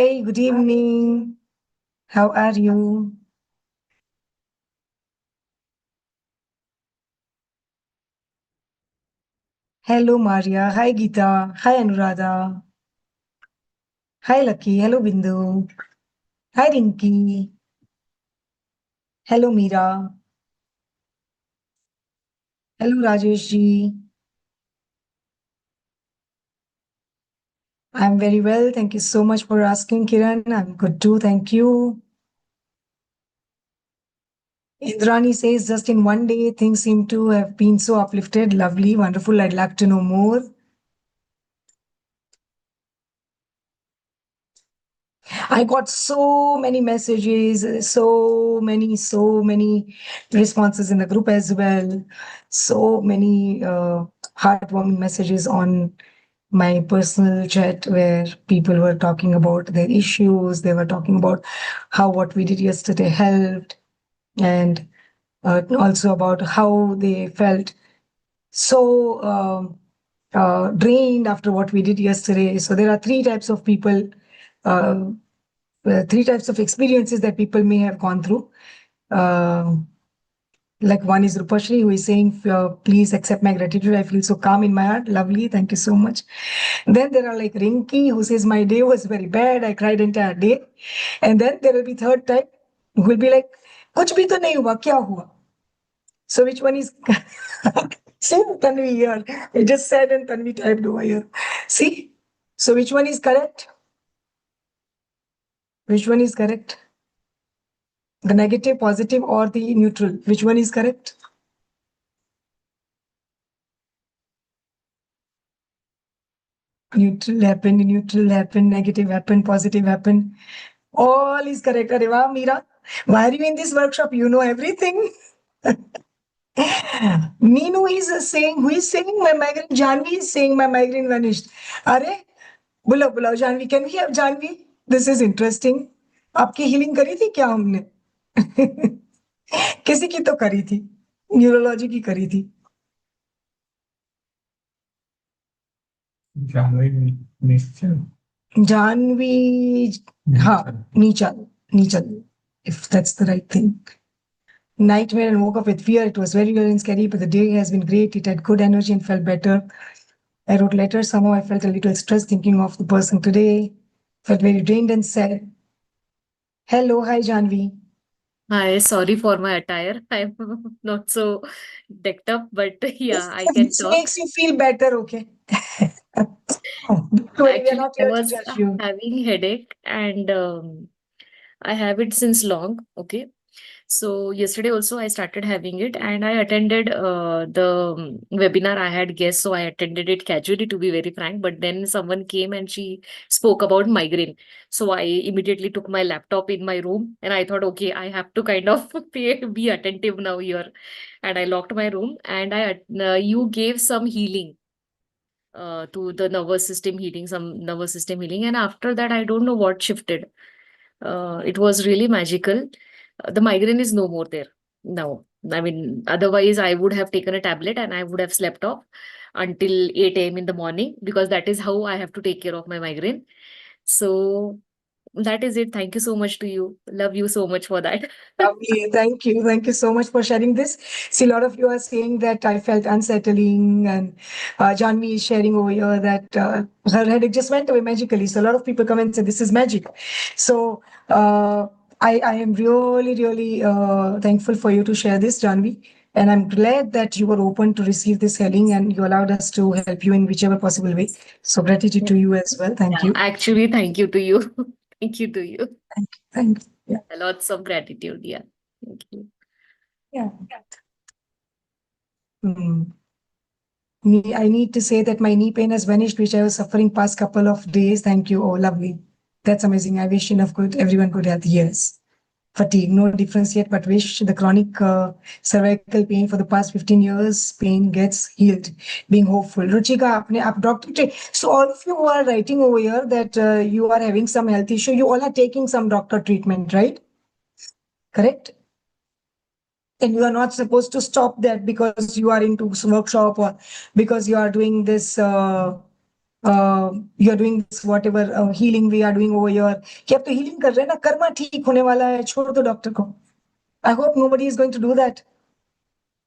Good evening. How are you? Hello, Maria. Hi, Geeta. Hi, Anuradha. Hi, Lucky. Hello, Bindu. Hi, Rinky. Hello, Meera. Hello, Rajesh ji. I'm very well. Thank you so much for asking, Kiran. I'm good too. Thank you. Indrani says, just in one day, things seem to have been so uplifted. Lovely, wonderful. I'd like to know more. I got so many messages, so many responses in the group as well. So many heartwarming messages on my personal chat where people were talking about their issues. They were talking about how what we did yesterday helped, and also about how they felt so drained after what we did yesterday. So there are three types of people. Three types of experiences that people may have gone through. Uh, like one is Rupashri, who is saying, please accept my gratitude. I feel so calm in my heart. Lovely. Thank you so much. Then there are like Rinky, who says, my day was very bad. I cried entire day. And then there will be third type, who will be like, kuch bhi to nahi hua, kya hua? So which one is... See, Tanvi here. I just said and Tanvi typed over here. See? So which one is correct? Which one is correct? The negative, positive, or the neutral? Which one is correct? Neutral happened, negative happened, positive happened. All is correct. Arey wow, Meera. Why are you in this workshop? You know everything. Meenu is saying, who is saying my migraine? Janvi is saying my migraine vanished. Are bulao, Janvi. Can we have Janvi? This is interesting. आपकी healing करी थी क्या हमने? किसी की तो करी थी, न्यूरोलॉजी की करी थी. जानवी निश्चल. Janvi, ha, Nichal, Nichal, if that's the right thing. Nightmare and woke up with fear. It was very real and scary, but the day has been great. It had good energy and felt better. I wrote letters. Somehow I felt a little stressed thinking of the person today. Felt very drained and sad. Hello, hi Janvi. Hi, sorry for my attire. I'm not so decked up, but yeah, I can This talk. makes you feel better, okay? Don't worry, we are Actually, not I here to was judge you. having headache and I have it since long. Okay. So yesterday also I started having it and I attended the webinar I had guests. So I attended it casually to be very frank. But then someone came and she spoke about migraine. So I immediately took my laptop in my room and I thought, okay, I have to kind of be attentive now here. And I locked my room and you gave some healing to the nervous system healing, some nervous system healing. And after that, I don't know what shifted. It was really magical. The migraine is no more there now. I mean, otherwise, I would have taken a tablet and I would have slept off until 8 a.m. in the morning because that is how I have to take care of my migraine. So that is it. Thank you so much to you. Love you so much for that. Lovely. Thank you. Thank you so much for sharing this. See, a lot of you are saying that I felt unsettling, and Janvi is sharing over here that her headache just went away magically. So, a lot of people come and say, this is magic. So, I am really, really thankful for you to share this, Janvi. And I'm glad that you were open to receive this healing and you allowed us to help you in whichever possible way. So, gratitude to you as well. Thank Yeah, you. actually, thank you to you. Thank you to you. Thank you. Thank you. Yeah. Lots of gratitude. Yeah. Thank you. Yeah. Mm. I need to say that my knee pain has vanished, which I was suffering past couple of days. Thank you. Oh, lovely. That's amazing. I wish enough good everyone could have. Yes. Fatigue, no difference yet, but wish the chronic cervical pain for the past 15 years, pain gets healed. Being hopeful. Ruchika, apne, आप doctor. So all of you who are writing over here that you are having some health issue, you all are taking some doctor treatment, right? Correct? And you are not supposed to stop that because you are into some workshop or because you are doing this. You are doing this whatever healing we are doing over your, कि आप तो healing कर रहे हैं ना, कर्मा ठीक होने वाला है, छोड़ दो डॉक्टर को. I hope nobody is going to do that.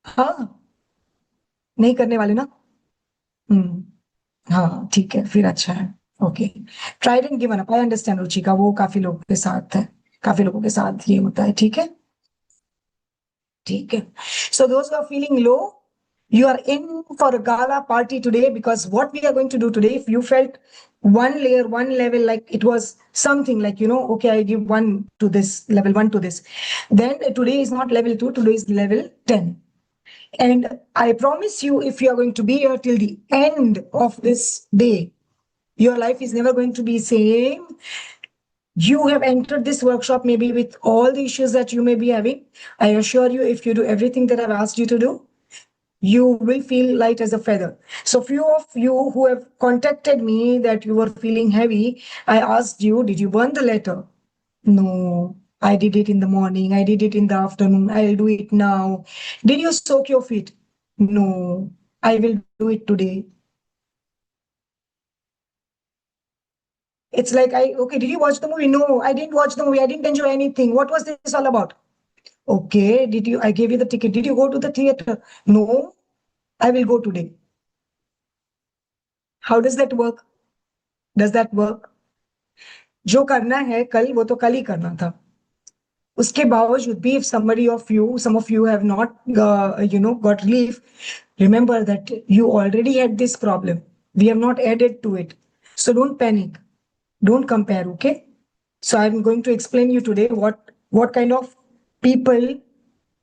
हाँ, नहीं करने वाले ना. हाँ ठीक है, फिर अच्छा है. Okay, tried and given up. I understand Ruchika, वो काफी लोगों के साथ है, काफी लोगों के साथ ये होता है. ठीक है, ठीक है. So those who are feeling low, you are in for a gala party today, because what we are going to do today, if you felt one layer, one level, like it was something like, okay, I give one to this, level one to this, then today is not level two, today is level 10. And I promise you, if you are going to be here till the end of this day, your life is never going to be same. You have entered this workshop maybe with all the issues that you may be having. I assure you, if you do everything that I've asked you to do, you will feel light as a feather. So few of you who have contacted me that you were feeling heavy, I asked you, did you burn the letter? No, I did it in the morning. I did it in the afternoon. I'll do it now. Did you soak your feet? No, I will do it today. It's like, okay, did you watch the movie? No, I didn't watch the movie. I didn't enjoy anything. What was this all about? Okay, I gave you the ticket. Did you go to the theater? No, I will go today. How does that work? Does that work? जो करना है कल, वो तो कल ही करना था. उसके बावजूद भी, if some of you have not, got relief, remember that you already had this problem. We have not added to it. So don't panic. Don't compare, okay? So I'm going to explain you today what kind of people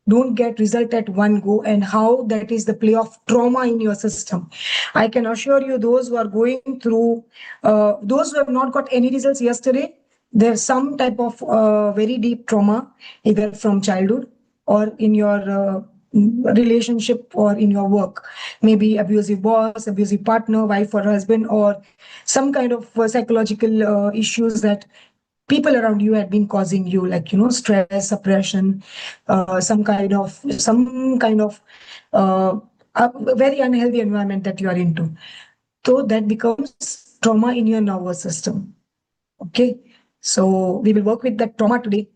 don't get result at one go, and how that is the play of trauma in your system. I can assure you, those who are going through, those who have not got any results yesterday, there's some type of very deep trauma, either from childhood or in your relationship or in your work. Maybe abusive boss, abusive partner, wife or husband, or some kind of psychological issues that people around you had been causing you, like, stress, suppression, some kind of a very unhealthy environment that you are into. So that becomes trauma in your nervous system. Okay, so we will work with that trauma today,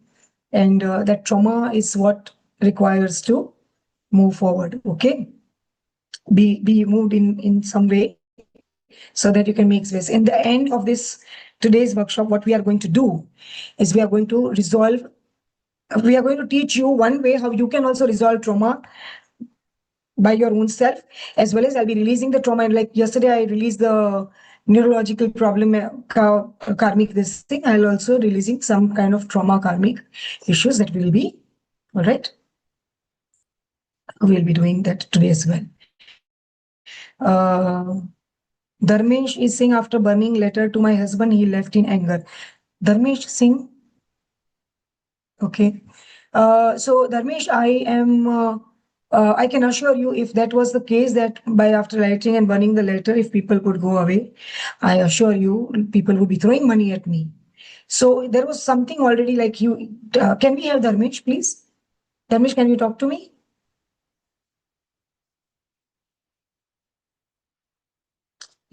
and that trauma is what requires to move forward. Okay, be moved in some way, so that you can make space. In the end of this today's workshop, what we are going to do is we are going to teach you one way how you can also resolve trauma by your own self, as well as I'll be releasing the trauma. And like yesterday I released the neurological problem, karmic this thing, I'll also releasing some kind of trauma karmic issues that will be, all right, we'll be doing that today as well. Dharmesh is saying, after burning letter to my husband, he left in anger. Dharmesh Singh. Okay. So Dharmesh, I can assure you, if that was the case, that by after writing and burning the letter, if people could go away, I assure you, people would be throwing money at me. So there was something already like you. Can we have Dharmesh, please? Dharmesh, can you talk to me?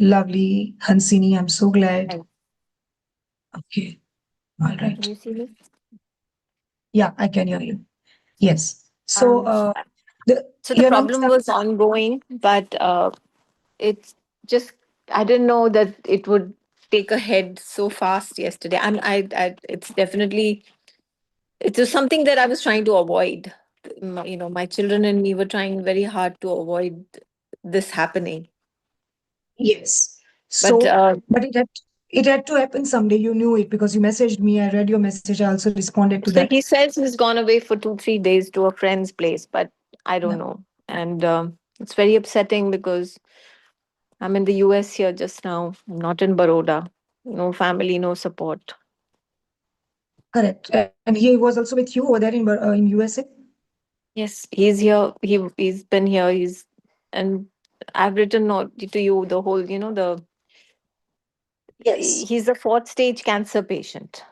Lovely. Hansini, I'm so glad. Hi. Okay. All Can right. you see me? Yeah, I can hear you. Yes. So, Um, so the your number problem was ongoing, but it's just I didn't know that it would take a head so fast yesterday. It's definitely it was something that I was trying to avoid. My children and me were trying very hard to avoid this happening. Yes. But So, but it had to happen someday. You knew it because you messaged me. I read your message. I also responded to so that. he says he's gone away for 2-3 days to a friend's place, but I Yeah. don't know. And it's very upsetting because I'm in the US here just now. I'm not in Baroda. No family, no support. Correct. And he was also with you over there in USA. Yes, he's here. He's been here. And I've written note to you the whole, Yes. he's a fourth stage cancer patient.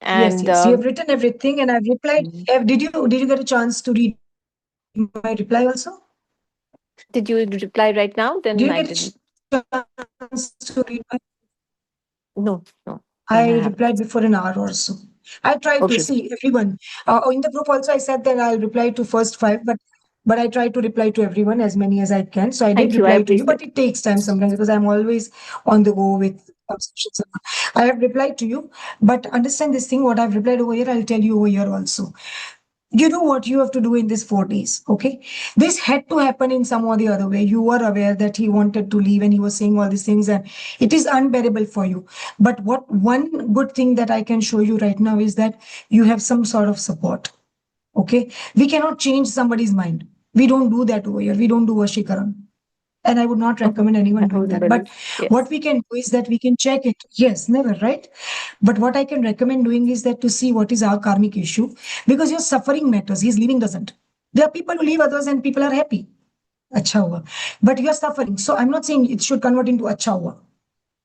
Yes. And Yes. You have written everything, and I've replied. Mhm. Did you get a chance to read my reply also? Did you reply right now? Did you Then get I a didn't. chance to read my reply? to read my, No, no, I I replied haven't. before an hour or so. I tried to Okay. see everyone. In the group also, I said that I'll reply to first five, but I try to reply to everyone as many as I can. So I did Thank you. I reply to you, but appreciate. it takes time sometimes because I'm always on the go with subscriptions. I have replied to you, but understand this thing. What I've replied over here, I'll tell you over here also. You know what you have to do in these 4 days, okay? This had to happen in some or the other way. You were aware that he wanted to leave and he was saying all these things, and it is unbearable for you. But what one good thing that I can show you right now is that you have some sort of support, okay? We cannot change somebody's mind. We don't do that over here. We don't do Vashikaran, and I would not recommend anyone I doing wouldn't that. But believe. Yes. what we can do is that we can check it. Yes, never, right? But what I can recommend doing is that to see what is our karmic issue, because your suffering matters. His leaving doesn't. There are people who leave others and people are happy. Acha hua. But you are suffering. So I'm not saying it should convert into acha hua.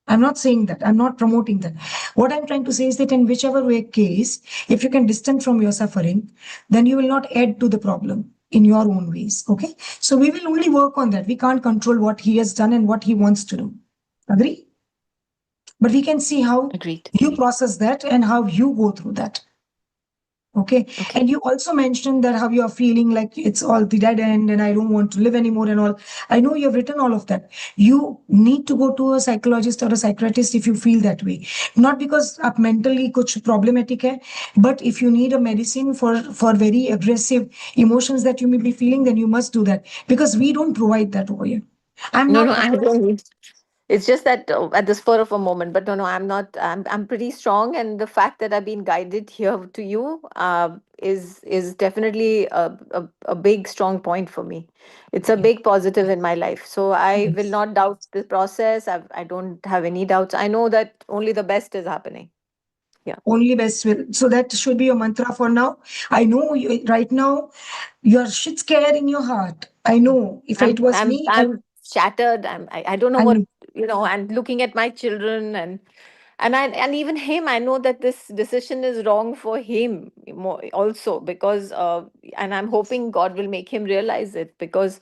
I'm not saying that. I'm not promoting that. What I'm trying to say is that in whichever way case, if you can distance from your suffering, then you will not add to the problem in your own ways. Okay. So we will only work on that. We can't control what he has done and what he wants to do. Agree? But we can see how Agreed. you process that and how you go through that. Okay. Okay. And you also mentioned that how you are feeling like it's all the dead end and I don't want to live anymore and all. I know you've written all of that. You need to go to a psychologist or a psychiatrist if you feel that way. Not because आप mentally कुछ problematic है, but if you need a medicine for very aggressive emotions that you may be feeling, then you must do that because we don't provide that over here. I'm No, no, not I advising. don't need. It's just that at the spur of a moment, but no, no, I'm not. I'm pretty strong, and the fact that I've been guided here to you is definitely a big strong point for me. It's a big positive in my life, so I will Yes. not doubt the process. I don't have any doubts. I know that only the best is happening. Yeah, Only best will. So that should be your mantra for now. I know you, right now you're shit scared in your heart. I know if it was me, I'm shattered. I don't know I what, know. and looking at my children and even him, I know that this decision is wrong for him more also because and I'm hoping God will make him realize it because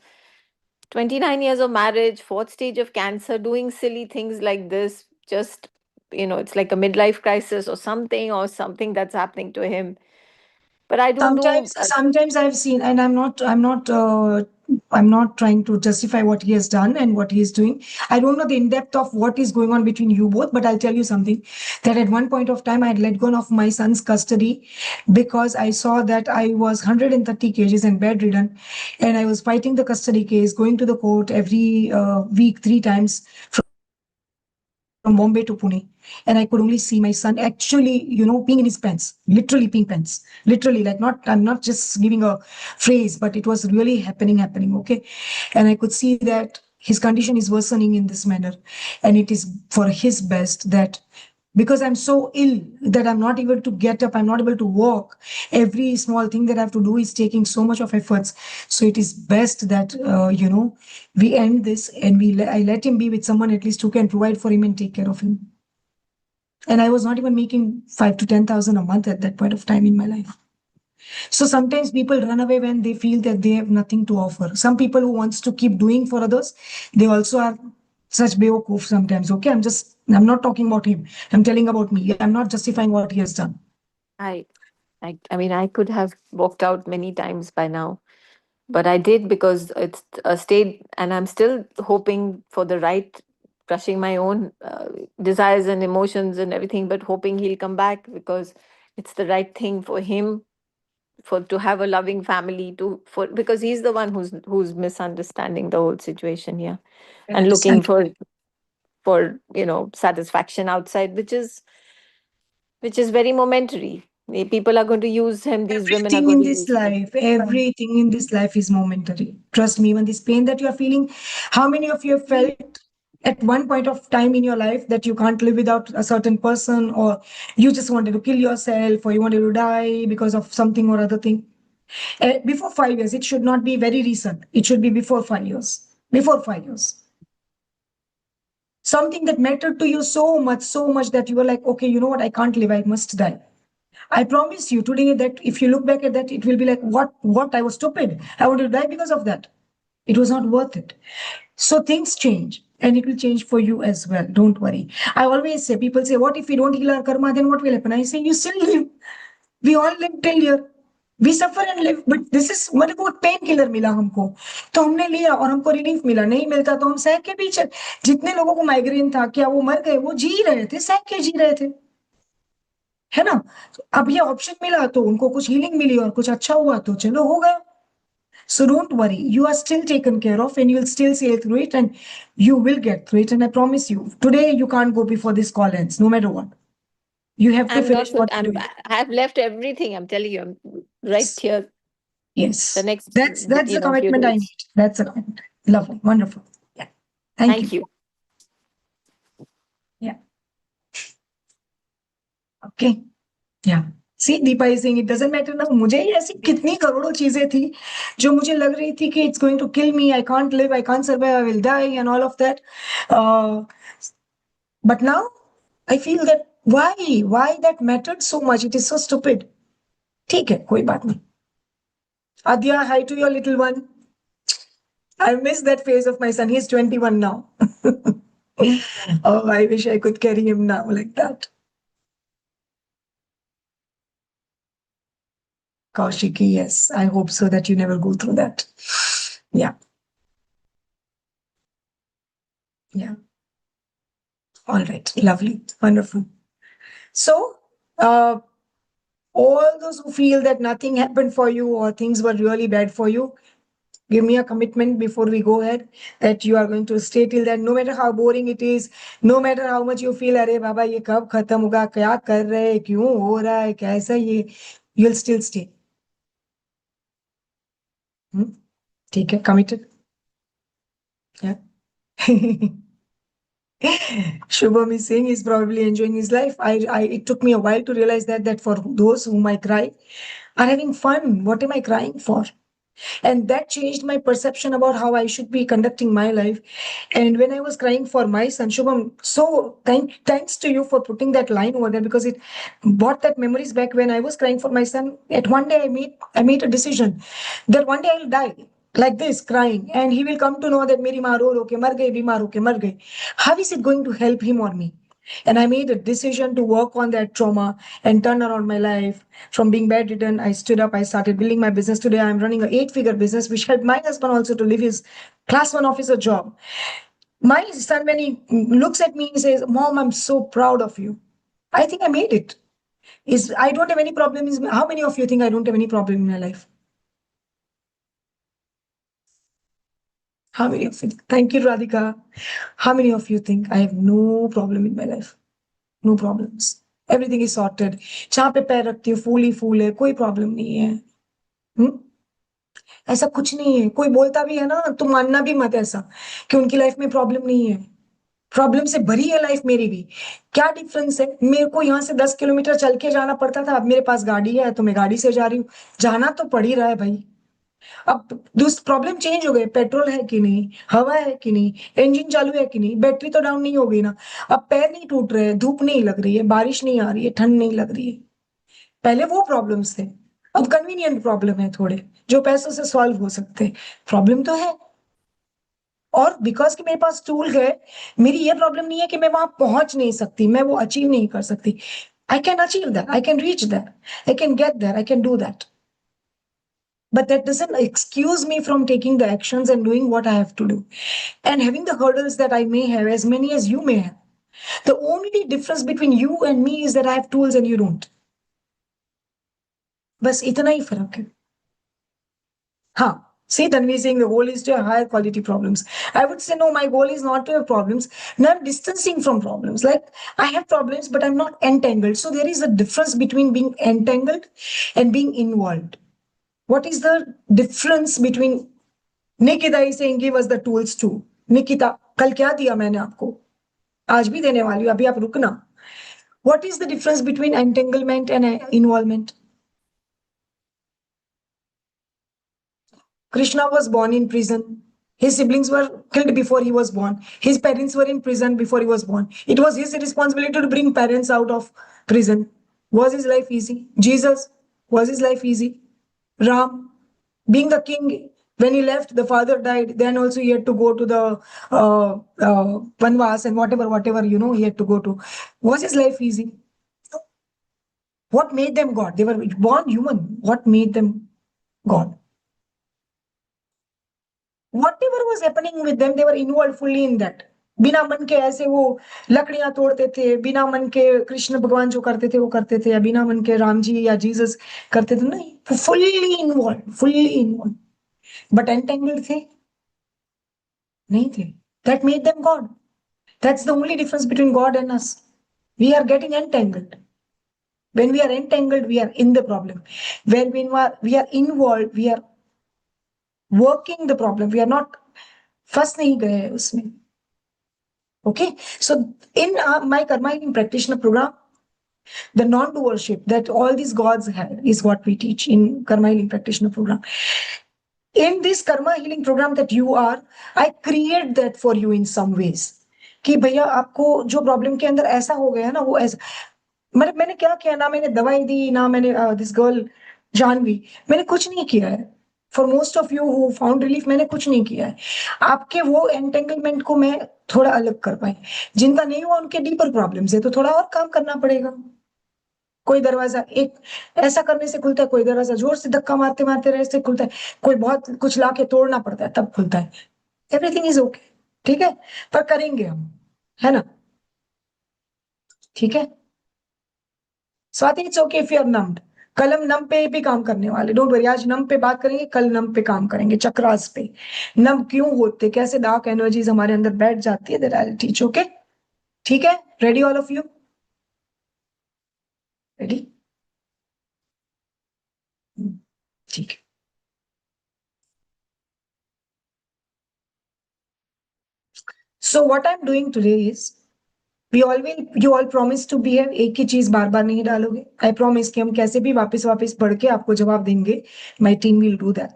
29 years of marriage, fourth stage of cancer, doing silly things like this, just it's like a midlife crisis or something that's happening to him. But I don't do. Sometimes I've seen, and I'm not trying to justify what he has done and what he is doing. I don't know the in depth of what is going on between you both, but I'll tell you something that at one point of time I had let go of my son's custody because I saw that I was 130 kgs and bedridden, and I was fighting the custody case, going to the court every week 3 times from Bombay to Pune, and I could only see my son actually, peeing in his pants, literally peeing pants, literally, like not, I'm not just giving a phrase, but it was really happening, okay? And I could see that his condition is worsening in this manner, and it is for his best that because I'm so ill that I'm not able to get up, I'm not able to walk. Every small thing that I have to do is taking so much of efforts. So it is best that we end this and I let him be with someone at least who can provide for him and take care of him. And I was not even making 5 to 10,000 a month at that point of time in my life. So sometimes people run away when they feel that they have nothing to offer. Some people who wants to keep doing for others, they also are such bewakoof sometimes. Okay, I'm not talking about him. I'm telling about me. I'm not justifying what he has done. I, I mean, I could have walked out many times by now, but I did because it's a state, and I'm still hoping for the right, crushing my own desires and emotions and everything, but hoping he'll come back because it's the right thing for him, for to have a loving family, to for because he's the one who's misunderstanding the whole situation here I and looking understand. for satisfaction outside, which is very momentary. People are going to use him. These women are Everything going in to this use him. life, everything in this life is momentary. Trust me, even this pain that you are feeling, how many of you have felt at one point of time in your life that you can't live without a certain person, or you just wanted to kill yourself, or you wanted to die because of something or other thing? Before 5 years, it should not be very recent. It should be before 5 years. Before 5 years. Something that mattered to you so much that you were like, okay, you know what? I can't live. I must die. I promise you today that if you look back at that, it will be like, what? I was stupid. I wanted to die because of that. It was not worth it. So things change. and it will change for you as well. Don't worry. I always say, people say, what if we don't heal our karma, then what will happen? I say, you still live. We all live till here. We suffer and live, but this is मतलब वो pain killer मिला हमको, तो हमने लिया और हमको relief मिला. नहीं मिलता तो हम सह के भी जितने लोगों को माइग्रेन था, क्या वो मर गए? वो जी रहे थे, सह के जी रहे थे, है ना? तो अब ये ऑप्शन मिला तो उनको कुछ हीलिंग मिली और कुछ अच्छा हुआ तो चलो हो गया. So don't worry, you are still taken care of and you will still sail through it and you will get through it. And I promise you, today you can't go before this call ends, no matter what. You have to I'm not finish so what you're doing. I've left everything. I'm telling you, I'm right here. Yes. The next, That's the few commitment I days. need. That's the commitment. Lovely. Wonderful. Yeah. Thank you. Yeah. Okay. Yeah. See, Deepa is saying it doesn't matter now. मुझे ही ऐसी कितनी करोड़ों चीजें थी जो मुझे लग रही थी कि it's going to kill me, I can't live, I can't survive, I will die and all of that. But now I feel that why that mattered so much? It is so stupid. ठीक है, कोई बात नहीं. Adya, hi to your little one. I miss that phase of my son. He's 21 now. Oh, I wish I could carry him now like that. Kaushiki, yes. I hope so that you never go through that. Yeah. Yeah. All right. Lovely. Wonderful. So, all those who feel that nothing happened for you or things were really bad for you, give me a commitment before we go ahead that you are going to stay till that, no matter how boring it is, no matter how much you feel, अरे बाबा ये कब खत्म होगा, क्या कर रहे हैं, क्यों हो रहा है, कैसा ये, you'll still stay. ठीक है, committed. Yeah. Shubham is saying he's probably enjoying his life. It took me a while to realize that for those whom I cry are having fun. What am I crying for? And that changed my perception about how I should be conducting my life. And when I was crying for my son, Shubham, so thanks to you for putting that line over there, because it brought that memories back. When I was crying for my son, at one day I made a decision that one day I'll die like this, crying, and he will come to know that meri maa ro ro ke mar gayi, bimar ho ke mar gayi. How is it going to help him or me? And I made a decision to work on that trauma and turn around my life. From being bedridden, I stood up, I started building my business. Today, I'm running an 8-figure business, which helped my husband also to leave his class 1 officer job. My son, when he looks at me, he says, Mom, I'm so proud of you. I think I made it. I don't have any problems. How many of you think I don't have any problem in my life? How many of you? Thank you, Radhika. How many of you think I have no problem in my life? No problems. Everything is sorted. जहां पे पैर रखती हूँ फूल ही फूल है, कोई problem नहीं है. ऐसा कुछ नहीं है. कोई बोलता भी है ना, तो मानना भी मत ऐसा कि उनकी लाइफ में प्रॉब्लम नहीं है. प्रॉब्लम से भरी है लाइफ मेरी भी. क्या डिफरेंस है? मेरे को यहाँ से 10 किलोमीटर चल के जाना पड़ता था, अब मेरे पास गाड़ी है तो मैं गाड़ी से जा रही हूँ. जाना तो पड़ ही रहा है भाई. अब प्रॉब्लम चेंज हो गए. पेट्रोल है कि नहीं, हवा है कि नहीं, इंजन चालू है कि नहीं, बैटरी तो डाउन नहीं हो गई ना. अब पैर नहीं टूट रहे, धूप नहीं लग रही है, बारिश नहीं आ रही है, ठंड नहीं लग रही है. पहले वो प्रॉब्लम्स थे, अब कन्वीनियंट प्रॉब्लम है थोड़े, जो पैसों से सॉल्व हो सकते. प्रॉब्लम तो है. और बिकॉज कि मेरे पास टूल है, मेरी ये प्रॉब्लम नहीं है कि मैं वहां पहुंच नहीं सकती, मैं वो अचीव नहीं कर सकती. I can achieve that, I can reach that, I can get that, I can do that. But that doesn't excuse me from taking the actions and doing what I have to do. And having the hurdles that I may have, as many as you may have. The only difference between you and me is that I have tools and you don't. बस इतना ही फर्क है. हाँ. See, Tanvi saying the goal is to have higher quality problems. I would say, no, my goal is not to have problems. Now I'm distancing from problems. Like, I have problems, but I'm not entangled. So there is a difference between being entangled and being involved. What is the difference between Nikita is saying give us the tools too. Nikita, कल क्या दिया मैंने आपको? आज भी देने वाली हूँ, अभी आप रुकना. What is the difference between entanglement and involvement? Krishna was born in prison. His siblings were killed before he was born. His parents were in prison before he was born. It was his responsibility to bring parents out of prison. Was his life easy? Jesus, was his life easy? Ram, being the king, When he left, the father died. Then also he had to go to the Vanvas and whatever, he had to go to. Was his life easy? No. What made them God? They were born human. What made them God? Whatever was happening with them, they were involved fully in that. बिना मन के ऐसे वो लकड़ियां तोड़ते थे, बिना मन के कृष्ण भगवान जो करते थे वो करते थे, या बिना मन के राम जी या जीसस करते थे, नहीं, फुल्ली इन्वॉल्व, बट एंटेंगल्ड थे नहीं थे. That made them God. That's the only difference between God and us. We are getting entangled. When we are entangled, we are in the problem. When we are involved, we are working the problem. We are not फंस नहीं गए उसमें. Okay, so in my karma healing practitioner program, the non-doership that all these gods had is what we teach in karma healing practitioner program. In this karma healing program that you are, I create that for you in some ways. कि भैया आपको जो problem के अंदर ऐसा हो गया ना, वो ऐसा, मतलब मैंने क्या किया ना, मैंने दवाई दी ना, मैंने दिस गर्ल जानवी, मैंने कुछ नहीं किया है. For most of you who found relief, मैंने कुछ नहीं किया है. आपके वो एंटेंगलमेंट को मैं थोड़ा अलग कर पाई. जिनका नहीं हुआ उनके डीपर प्रॉब्लम्स है, तो थोड़ा और काम करना पड़ेगा. कोई दरवाजा एक ऐसा करने से खुलता है, कोई दरवाजा जोर से धक्का मारते मारते रहे से खुलता है, कोई बहुत कुछ लाके तोड़ना पड़ता है तब खुलता है. एवरीथिंग इज ओके, ठीक है, पर करेंगे हम, है ना? ठीक है. Swati, it's okay if you are numbed. कल हम नम पे भी काम करने वाले, डोंट वरी. आज नम पे बात करेंगे, कल नम पे काम करेंगे, चक्रास पे. नम क्यों होते, कैसे डार्क एनर्जीज हमारे अंदर बैठ जाती है, that I will teach. Okay, ठीक है. Ready all of you? Ready? ठीक है. So what I'm doing today is, you all promise to behave. एक ही चीज बार बार नहीं डालोगे. I promise कि हम कैसे भी वापस पढ़ के आपको जवाब देंगे. My team will do that.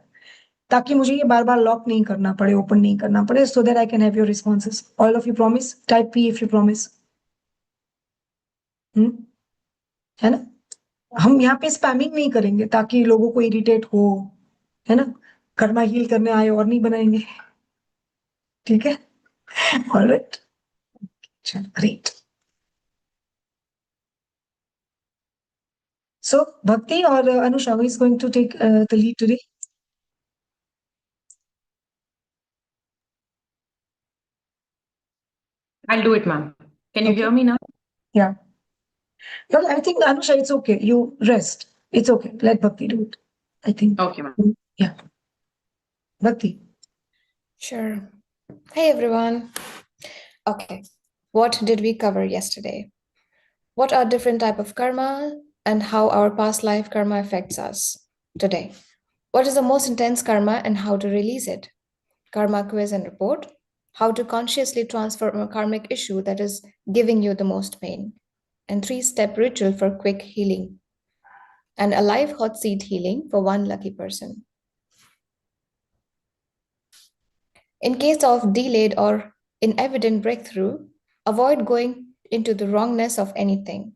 ताकि मुझे ये बार बार लॉक नहीं करना पड़े, ओपन नहीं करना पड़े, so that I can have your responses. All of you promise? Type P if you promise. है ना? हम यहाँ पे स्पैमिंग नहीं करेंगे ताकि लोगों को इरिटेट हो, है ना? कर्मा हील करने आए और नहीं बनाएंगे. ठीक है? All right. Great. So Bhakti or Anusha, who is going to take the lead today? I'll do it, ma'am. Can you Okay. hear me now? Yeah. Well, I think Anusha, it's okay. You rest. It's okay. Let Bhakti do it. I think. Okay, ma'am. Yeah. Bhakti. Sure. Hey, everyone. Okay. What did we cover yesterday? What are different type of karma and how our past life karma affects us today? What is the most intense karma and how to release it? Karma quiz and report. How to consciously transform a karmic issue that is giving you the most pain. And 3-step ritual for quick healing. And a live hot seat healing for one lucky person. In case of delayed or inevident breakthrough, avoid going into the wrongness of anything.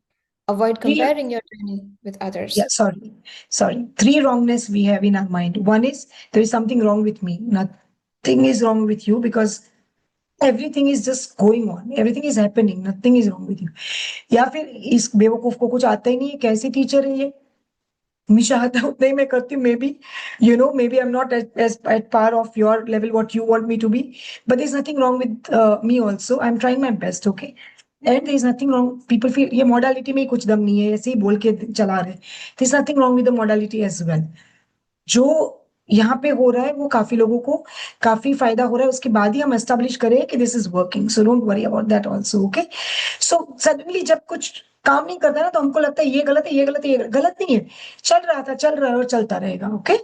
Avoid comparing your journey with others. Yeah, sorry. 3 wrongness we have in our mind. One is, there is something wrong with me. Nothing is wrong with you because everything is just going on. Everything is happening. Nothing is wrong with you. या फिर इस बेवकूफ को कुछ आता ही नहीं है, कैसी टीचर है ये? हमेशा आता है उतना ही मैं करती हूँ. Maybe I'm not as at par of your level what you want me to be, but there's nothing wrong with me also. I'm trying my best, okay? And there's nothing wrong. People feel ये modality में कुछ दम नहीं है, ऐसे ही बोल के चला रहे. There's nothing wrong with the modality as well. जो यहाँ पे हो रहा है वो काफी लोगों को काफी फायदा हो रहा है, उसके बाद ही हम एस्टेब्लिश करें कि this is working. So don't worry about that also. Okay, so suddenly जब कुछ काम नहीं करता ना तो हमको लगता है ये गलत है, ये गलत है, ये गलत नहीं है, चल रहा है और चलता रहेगा. ओके,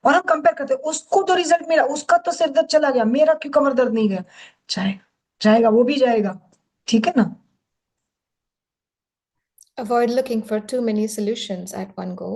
और हम कंपेयर करते हैं, उसको तो रिजल्ट मिला, उसका तो सिर दर्द चला गया, मेरा क्यों कमर दर्द नहीं गया? जाएगा, वो भी जाएगा. ठीक है ना? Avoid looking for too many solutions at one go.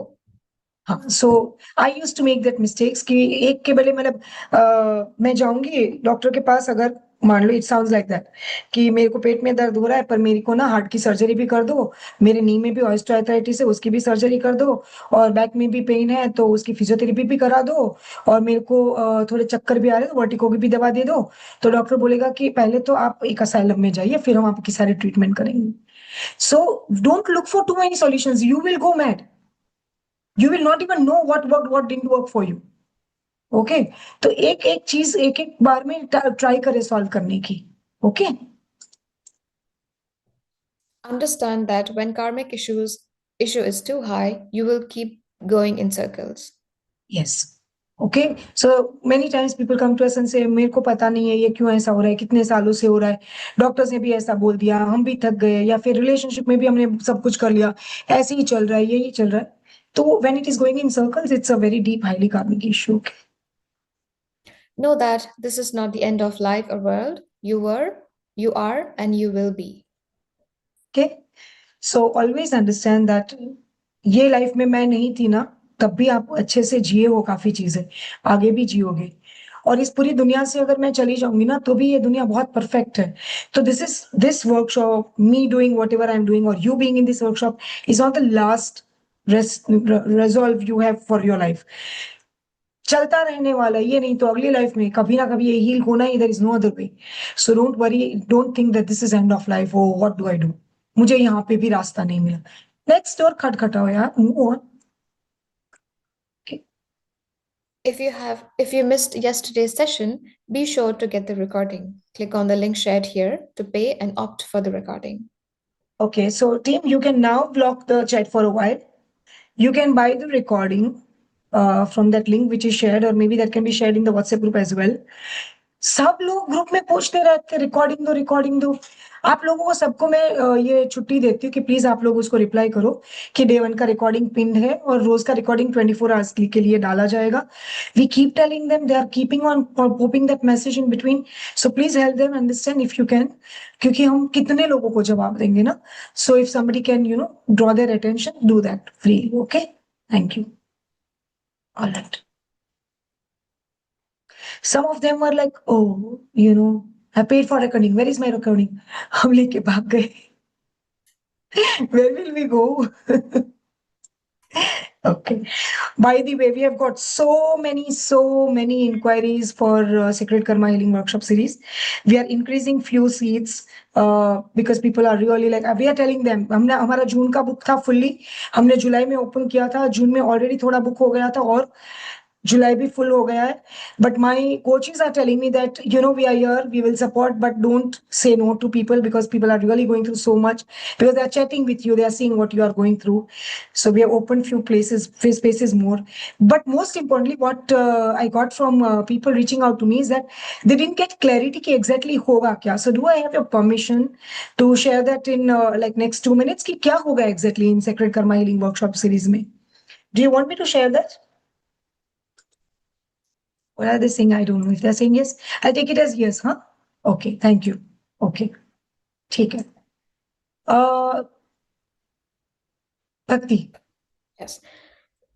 हाँ, so I use to make that mistakes कि एक के बदले मतलब मैं जाऊंगी डॉक्टर के पास, अगर मान लो इट साउंड्स लाइक दैट कि मेरे को पेट में दर्द हो रहा है पर मेरे को ना हार्ट की सर्जरी भी कर दो, मेरे नी में भी ऑस्टियोआर्थराइटिस है उसकी भी सर्जरी कर दो, और बैक में भी पेन है तो उसकी फिजियोथेरेपी भी करा दो, और मेरे को थोड़े चक्कर भी आ रहे हैं तो वर्टिको की भी दवा दे दो। तो डॉक्टर बोलेगा कि पहले तो आप एक असाइलम में जाइए फिर हम आपकी सारी ट्रीटमेंट करेंगे। So don't look for too many solutions, you will go mad, you will not even know what didn't work for you. Okay, तो एक एक चीज एक एक बार में ट्राई करें सॉल्व करने की। Okay, Understand that when karmic issue is too high, you will keep going in circles. Yes. Okay, so many times people come to us and say मेरे को पता नहीं है ये क्यों ऐसा हो रहा है, कितने सालों से हो रहा है, डॉक्टर्स ने भी ऐसा बोल दिया, हम भी थक गए, या फिर रिलेशनशिप में भी हमने सब कुछ कर लिया, ऐसे ही चल रहा है, यही चल रहा है। तो when it is going in circles it's a very deep highly कार्मिक issue. Know that this is not the end of life or world. You were, you are, and you will be. Okay, so always understand that ये life में मैं नहीं थी ना, तब भी आप अच्छे से जिए हो काफी चीजें, आगे भी जियोगे, और इस पूरी दुनिया से अगर मैं चली जाऊंगी ना तो भी ये दुनिया बहुत परफेक्ट है। तो this workshop, me doing whatever I am doing और you being in this workshop is not the last resolve you have for your life। चलता रहने वाला है, ये नहीं तो अगली लाइफ में कभी ना कभी ये हील होना ही, there is no other way. So don't worry, don't think that this is end of life, oh what do I do, मुझे यहाँ पे भी रास्ता नहीं मिला। नेक्स्ट डोर खटखटाओ यार, move on. If you missed yesterday's session, be sure to get the recording. Click on the link shared here to pay and opt for the recording. Okay, so team, you can now block the chat for a while. You can buy the recording from that link which is shared, or maybe that can be shared in the WhatsApp group as well. सब लोग group में पूछते रहते recording दो recording दो। आप लोगों को सबको मैं ये छुट्टी देती हूँ कि प्लीज आप लोग उसको रिप्लाई करो कि डे 1 का रिकॉर्डिंग पिन है और रोज का रिकॉर्डिंग 24 आवर्स के लिए डाला जाएगा। We keep telling them, they are keeping on popping that message in between, so please help them understand if you can, क्योंकि हम कितने लोगों को जवाब देंगे ना। So if somebody can draw their attention, do that freely. Okay, thank you. All right, some of them were like, oh, I paid for recording, where is my recording? हम लेके भाग गए। Where will we go? Okay, by the way, we have got so many inquiries for Sacred Karma Healing Workshop series. We are increasing few seats because people are really like, we are telling them, हमने हमारा जून का book था fully, हमने जुलाई में open किया था, जून में already थोड़ा बुक हो गया था और जुलाई भी फुल हो गया है, but my coaches are telling me that we are here, we will support, but don't say no to people because people are really going through so much, because they are chatting with you, they are seeing what you are going through. So we have opened few spaces more, but most importantly what I got from people reaching out to me is that they didn't get clarity कि exactly होगा क्या. So do I have your permission to share that in like next 2 minutes कि क्या होगा exactly in Sacred Karma Healing Workshop series में? Do you want me to share that? What are they saying? I don't know. If they're saying yes, I'll take it as yes, huh? Okay, thank you. Okay, ठीक है. Bhakti. Yes.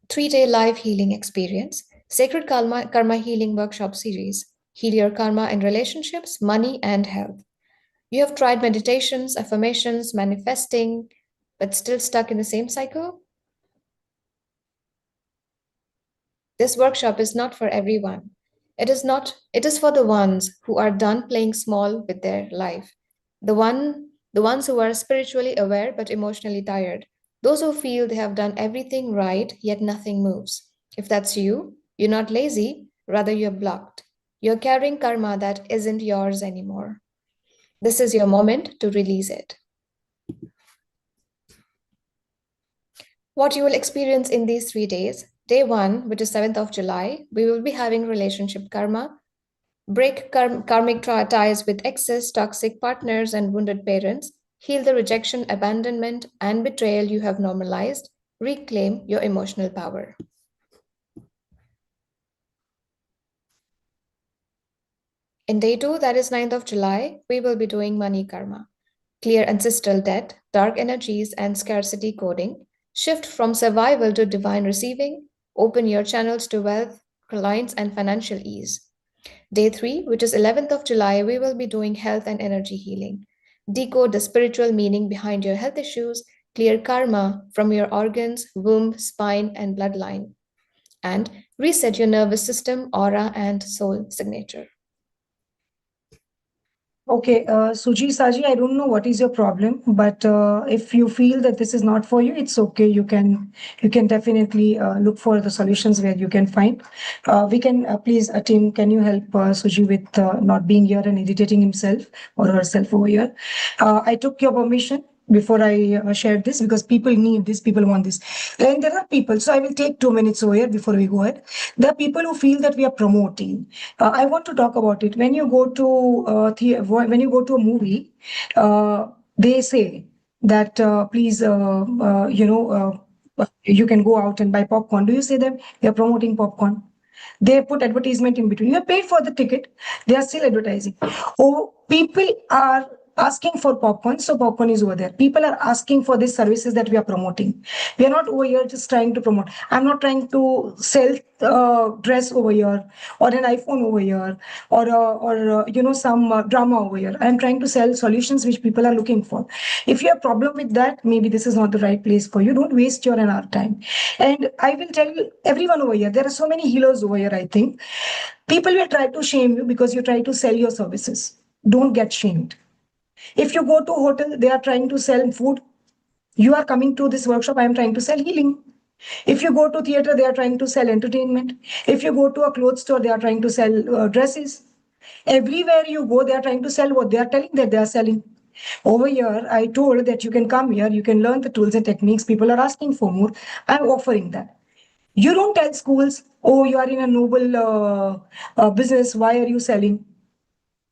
3-day live healing experience. Sacred Karma Healing Workshop series. Heal your karma in relationships, money, and health. You have tried meditations, affirmations, manifesting, but still stuck in the same cycle? This workshop is not for everyone. It is for the ones who are done playing small with their life. The ones who are spiritually aware but emotionally tired. Those who feel they have done everything right yet nothing moves. If that's you, you're not lazy, rather you're blocked. You're carrying karma that isn't yours anymore. This is your moment to release it. What you will experience in these 3 days. Day 1, which is 7th of July, we will be having relationship karma, break karmic ties with exes, toxic partners, and wounded parents, heal the rejection, abandonment, and betrayal you have normalized, reclaim your emotional power. In day 2, that is 9th of July, we will be doing money karma, clear ancestral debt, dark energies, and scarcity coding, shift from survival to divine receiving, open your channels to wealth, clients, and financial ease. Day 3, which is 11th of July, we will be doing health and energy healing. Decode the spiritual meaning behind your health issues, clear karma from your organs, womb, spine, and bloodline, and reset your nervous system, aura, and soul signature. Okay, Suji, Saji, I don't know what is your problem, but if you feel that this is not for you, it's okay. You can definitely look for the solutions where you can find. We can please, team, can you help Suji with not being here and irritating himself or herself over here? I took your permission before I shared this because people need this, people want this, and there are people. So I will take 2 minutes over here before we go ahead. There are people who feel that we are promoting. I want to talk about it. When you go to when you go to a movie, they say that please, you can go out and buy popcorn. Do you say them? They are promoting popcorn. They put advertisement in between. You have paid for the ticket. They are still advertising. Oh, people are asking for popcorn, so popcorn is over there. People are asking for these services that we are promoting. We are not over here just trying to promote. I'm not trying to sell dress over here or an iPhone over here or some drama over here. I'm trying to sell solutions which people are looking for. If you have problem with that, maybe this is not the right place for you. Don't waste your and our time. And I will tell you, everyone over here, there are so many healers over here, I think. People will try to shame you because you try to sell your services. Don't get shamed. If you go to a hotel, they are trying to sell food. You are coming to this workshop, I am trying to sell healing. If you go to theater, they are trying to sell entertainment. If you go to a clothes store, they are trying to sell dresses. Everywhere you go, they are trying to sell what they are telling that they are selling. Over here, I told that you can come here, you can learn the tools and techniques. People are asking for more. I'm offering that. You don't tell schools, oh, you are in a noble business. Why are you selling?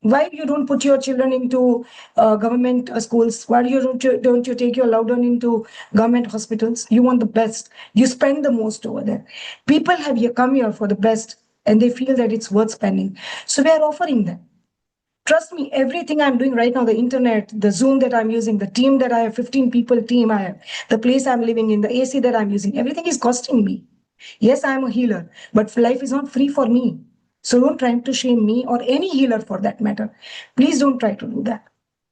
Why you don't put your children into government schools? Why don't you take your loved one into government hospitals? You want the best. You spend the most over there. People have come here for the best and they feel that it's worth spending. So we are offering them. Trust me, everything I'm doing right now, the internet, the Zoom that I'm using, the team that I have, 15 people team I have, the place I'm living in, the AC that I'm using, everything is costing me. Yes, I'm a healer, but life is not free for me. So don't try to shame me or any healer for that matter. Please don't try to do that.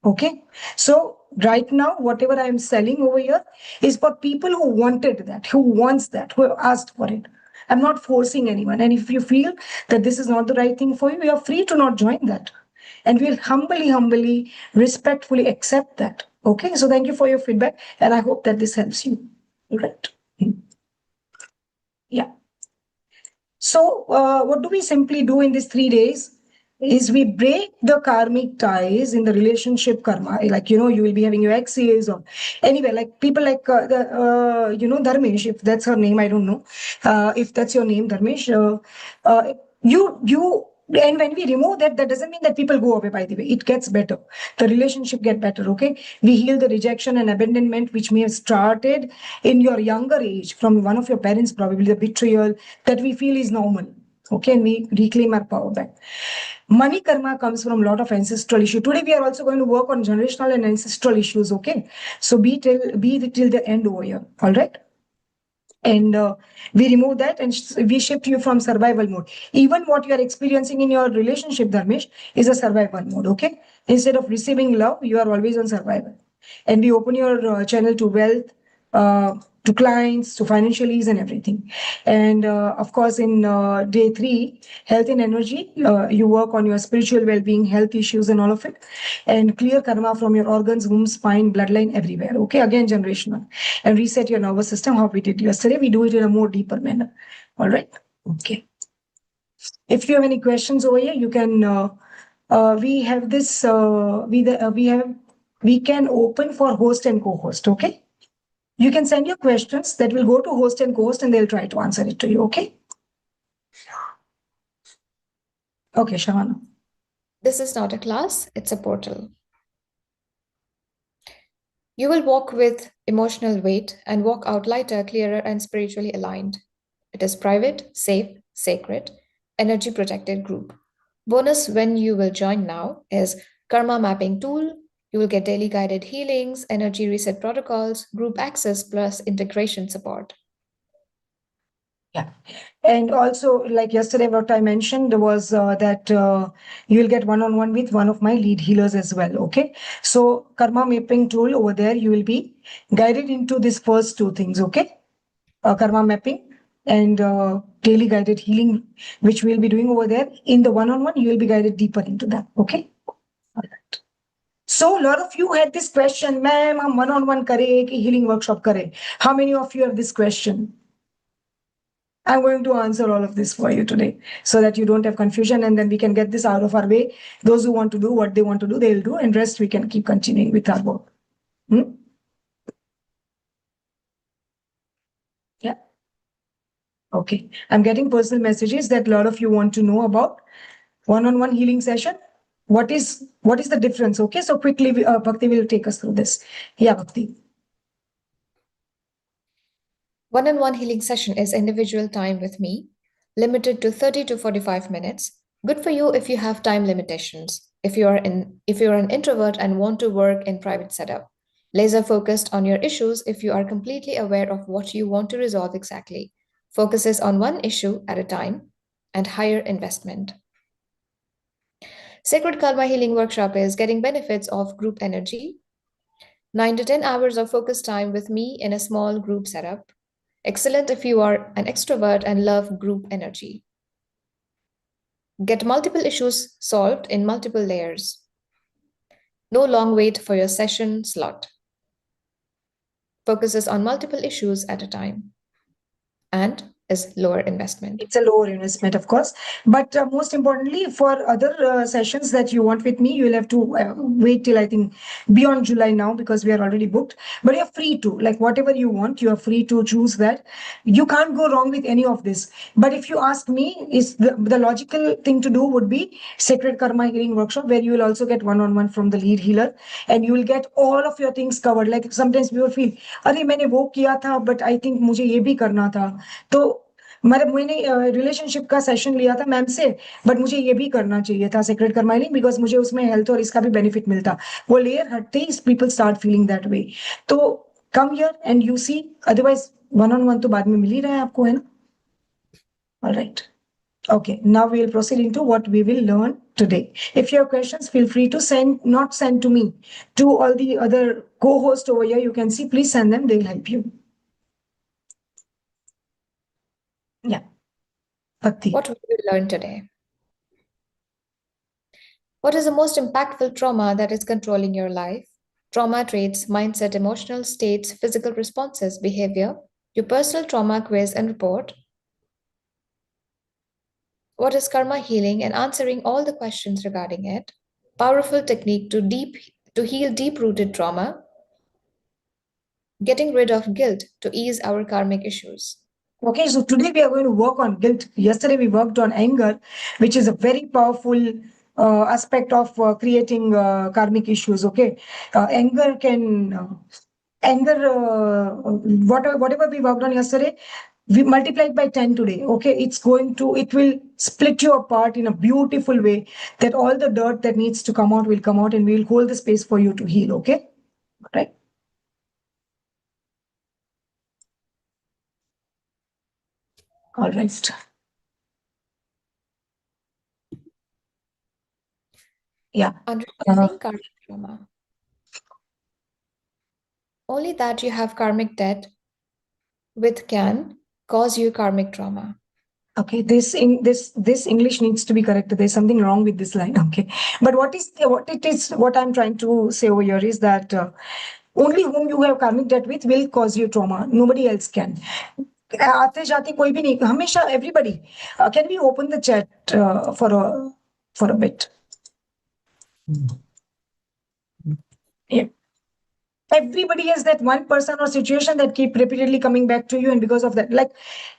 Okay. So right now, whatever I'm selling over here is for people who wanted that, who wants that, who have asked for it. I'm not forcing anyone. And if you feel that this is not the right thing for you, you are free to not join that. And we'll humbly, respectfully accept that. Okay. So thank you for your feedback. And I hope that this helps you. All right. Yeah. So what do we simply do in these 3 days? Is we break the karmic ties in the relationship karma. Like, you will be having your exes or anyway, like people like, Dharmesh, if that's her name, I don't know. If that's your name, Dharmesh, and when we remove that, that doesn't mean that people go away, by the way. It gets better. The relationship get better, okay? We heal the rejection and abandonment, which may have started in your younger age from one of your parents, probably the betrayal that we feel is normal. Okay, and we reclaim our power back. Money karma comes from a lot of ancestral issue. Today we are also going to work on generational and ancestral issues. Okay, so be till the end over here. All right, and we remove that and we shift you from survival mode. Even what you are experiencing in your relationship, Dharmesh, is a survival mode. Okay, instead of receiving love, you are always on survival, and we open your channel to wealth. To clients, to financial ease and everything. And of course, in day 3, health and energy, you work on your spiritual well-being, health issues and all of it. And clear karma from your organs, womb, spine, bloodline, everywhere. Okay, again, generational. And reset your nervous system, how we did yesterday. We do it in a more deeper manner. All right. Okay. If you have any questions over here, you can, we have this, we can open for host and co-host. Okay. You can send your questions that will go to host and co-host and they'll try to answer it to you, okay? Okay, Shavana. This is not a class, it's a portal. You will walk with emotional weight and walk out lighter, clearer, and spiritually aligned. It is private, safe, sacred, energy protected group. Bonus when you will join now is Karma Mapping Tool. You will get daily guided healings, energy reset protocols, group access, plus integration support. Yeah. And also, like yesterday, what I mentioned was that you will get one-on-one with one of my lead healers as well. Okay. So karma mapping tool over there, you will be guided into these first two things. Okay. Karma mapping and daily guided healing, which we'll be doing over there. In the one-on-one, you will be guided deeper into that. Okay. All right. So a lot of you had this question, ma'am, हम one-on-one करें कि healing workshop करें? How many of you have this question? I'm going to answer all of this for you today so that you don't have confusion and then we can get this out of our way. Those who want to do what they want to do, they'll do, and rest we can keep continuing with our work. Yeah. Okay. I'm getting personal messages that a lot of you want to know about one-on-one healing session. What is the difference? Okay. So quickly, Bhakti will take us through this. Yeah, Bhakti. One-on-one healing session is individual time with me, limited to 30 to 45 minutes. Good for you if you have time limitations. If you're an introvert and want to work in private setup. Laser focused on your issues if you are completely aware of what you want to resolve exactly. Focuses on one issue at a time and higher investment. Sacred Karma Healing Workshop is getting benefits of group energy. 9 to 10 hours of focus time with me in a small group setup. Excellent if you are an extrovert and love group energy. Get multiple issues solved in multiple layers. No long wait for your session slot. Focuses on multiple issues at a time and is lower investment. It's a lower investment, of course. But most importantly, for other sessions that you want with me, you will have to wait till I think beyond July now because we are already booked. But you're free to, like whatever you want, you are free to choose that. You can't go wrong with any of this. But if you ask me, is the logical thing to do would be Sacred Karma Healing Workshop, where you will also get one-on-one from the lead healer and you will get all of your things covered. Like sometimes we will feel, अरे मैंने वो किया था, but I think मुझे ये भी करना था. तो मैंने रिलेशनशिप का सेशन लिया था मैम से बट मुझे ये भी करना चाहिए था सेक्रेट कर्माइलिंग बिकॉज मुझे उसमें हेल्थ और इसका भी बेनिफिट मिलता वो लेयर हटते ही people start feeling that way तो come here and you see otherwise one on one तो बाद में मिल ही रहा है आपको है ना alright Okay, now we will proceed into what we will learn today. If you have questions, feel free to not send to me, to all the other co-hosts over here. You can see, please send them, they'll help you. Yeah. Bhakti. What will we learn today? What is the most impactful trauma that is controlling your life? Trauma traits, mindset, emotional states, physical responses, behavior, your personal trauma quiz and report. What is karma healing and answering all the questions regarding it? Powerful technique to heal deep-rooted trauma. Getting rid of guilt to ease our karmic issues. Okay, so today we are going to work on guilt. Yesterday we worked on anger, which is a very powerful aspect of creating karmic issues. Okay, anger can whatever we worked on yesterday, we multiplied by 10 today. Okay, it will split you apart in a beautiful way that all the dirt that needs to come out will come out, and we will hold the space for you to heal. Okay, right. All right. Yeah. Understanding karmic trauma. Only that you have karmic debt with can cause you karmic trauma. Okay, this English needs to be corrected. There's something wrong with this line. Okay, but what I'm trying to say over here is that only whom you have karmic debt with will cause you trauma. Nobody else can. आते जाते कोई भी नहीं हमेशा everybody. Can we open the chat for a bit? Yeah. Everybody has that one person or situation that keep repeatedly coming back to you, and because of that, like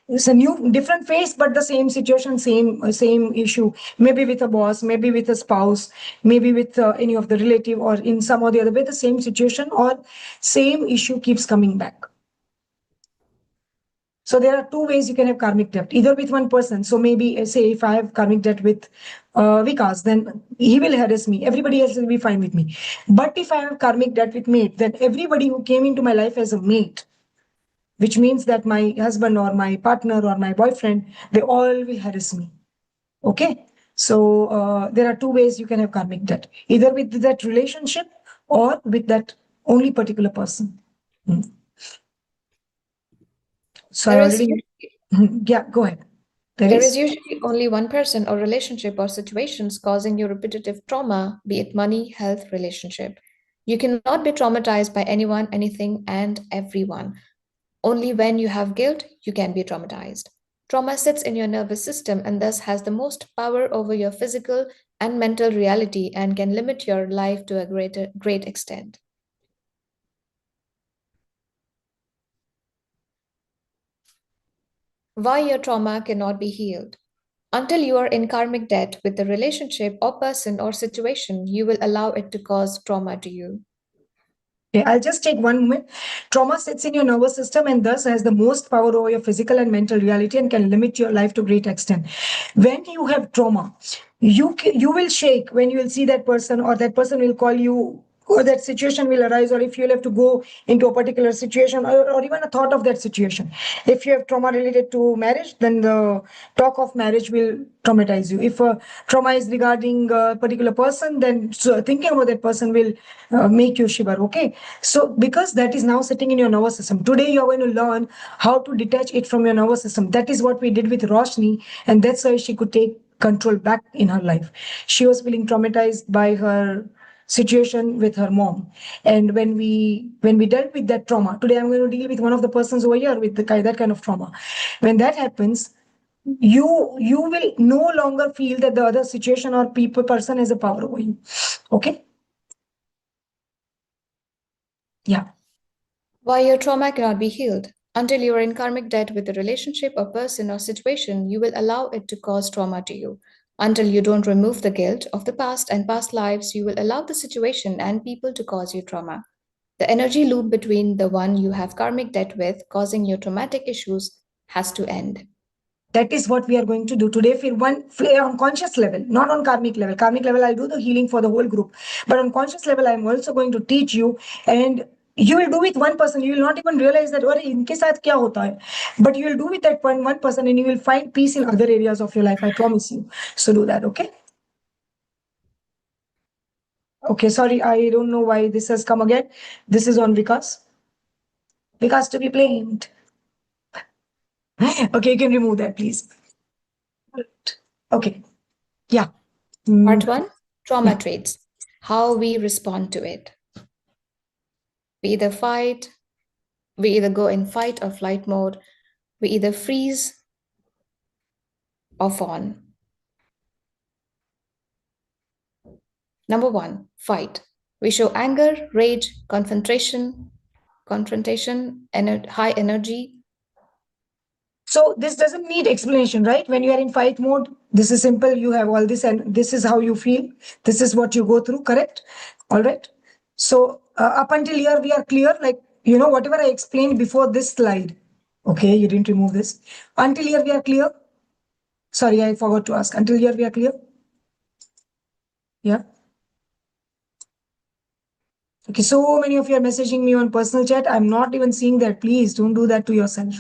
it's a different face, but the same situation, same issue. Maybe with a boss, maybe with a spouse, maybe with any of the relative, or in some or the other way, the same situation or same issue keeps coming back. So there are two ways you can have karmic debt, either with one person. So maybe say if I have karmic debt with Vikas, then he will harass me. Everybody else will be fine with me. But if I have karmic debt with mate, then everybody who came into my life as a mate which means that my husband or my partner or my boyfriend, they all will harass me. Okay. So there are two ways you can have karmic debt, either with that relationship or with that only particular person. Hmm. So I There is already, yeah, go ahead. There is usually only one person or relationship or situations causing you repetitive trauma, be it money, health, relationship. You cannot be traumatized by anyone, anything, and everyone. Only when you have guilt, you can be traumatized. Trauma sits in your nervous system and thus has the most power over your physical and mental reality and can limit your life to a great extent. Why your trauma cannot be healed? Until you are in karmic debt with the relationship or person or situation, you will allow it to cause trauma to you. Okay, I'll just take one moment. Trauma sits in your nervous system and thus has the most power over your physical and mental reality and can limit your life to great extent. When you have trauma, you will shake when you will see that person, or that person will call you, or that situation will arise, or if you'll have to go into a particular situation, or even a thought of that situation. If you have trauma related to marriage, then the talk of marriage will traumatize you. If trauma is regarding a particular person, then thinking about that person will make you shiver. Okay. So because that is now sitting in your nervous system, today you are going to learn how to detach it from your nervous system. That is what we did with Roshni, and that's why she could take control back in her life. She was feeling traumatized by her situation with her mom, and when we dealt with that trauma, today I'm going to deal with one of the persons over here with that kind of trauma. When that happens, you will no longer feel that the other situation or person has a power over you. Okay. Yeah. Why your trauma cannot be healed. Until you are in karmic debt with a relationship or person or situation, you will allow it to cause trauma to you. Until you don't remove the guilt of the past and past lives, you will allow the situation and people to cause you trauma. The energy loop between the one you have karmic debt with causing your traumatic issues has to end. That is what we are going to do today. On conscious level, not on karmic level. Karmic level, I'll do the healing for the whole group. But on conscious level, I'm also going to teach you, and you will do with one person. You will not even realize that, "Arey, inke saath kya hota hai?" But you will do with that one person, and you will find peace in other areas of your life. I promise you. So do that, okay? Okay, sorry, I don't know why this has come again. This is on Vikas. Vikas to be blamed. Okay, you can remove that, please. Okay, yeah. Part 1, Trauma Yeah. Traits. How we respond to it. We either fight, we either go in fight or flight mode, we either freeze or fawn. Number 1, fight. We show anger, rage, confrontation, high energy. So this doesn't need explanation, right? When you are in fight mode, this is simple. You have all this, and this is how you feel. This is what you go through, correct? All right. So up until here, we are clear. Like, whatever I explained before this slide. Okay, you didn't remove this. Until here, we are clear. Sorry, I forgot to ask. Until here, we are clear. Yeah. Okay, so many of you are messaging me on personal chat. I'm not even seeing that. Please don't do that to yourself.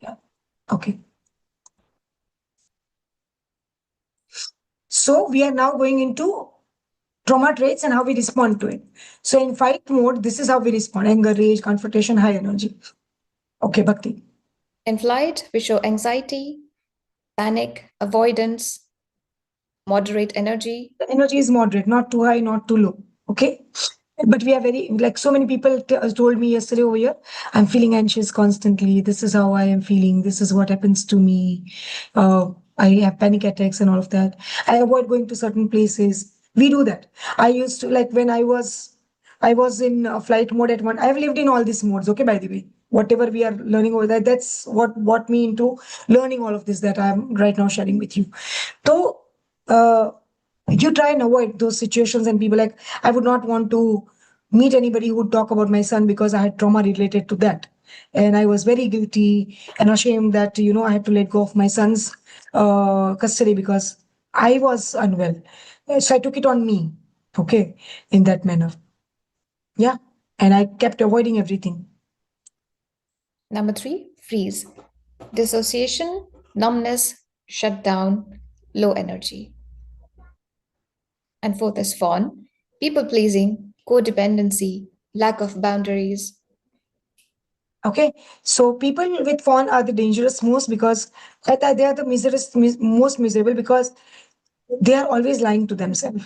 Yeah. Okay. So we are now going into trauma traits and how we respond to it. So in fight mode, this is how we respond: anger, rage, confrontation, high energy. Okay, Bhakti. In flight, we show anxiety, panic, avoidance, moderate energy. The energy is moderate, not too high, not too low. Okay. But we are very, like, so many people told me yesterday over here, I'm feeling anxious constantly. This is how I am feeling. This is what happens to me. I have panic attacks and all of that. I avoid going to certain places. We do that. I used to, like, when I was in flight mode at one. I've lived in all these modes. Okay, by the way, whatever we are learning over there, that's what brought me into learning all of this that I'm right now sharing with you. So, you try and avoid those situations, and people, like, I would not want to meet anybody who would talk about my son because I had trauma related to that, and I was very guilty and ashamed that I had to let go of my son's custody because I was unwell. So I took it on me. Okay, in that manner. Yeah. And I kept avoiding everything. Number 3, freeze. Dissociation, numbness, shutdown, low energy. And fourth is fawn, people pleasing, codependency, lack of boundaries. Okay, so people with fawn are the dangerous most because they are the most miserable because they are always lying to themselves.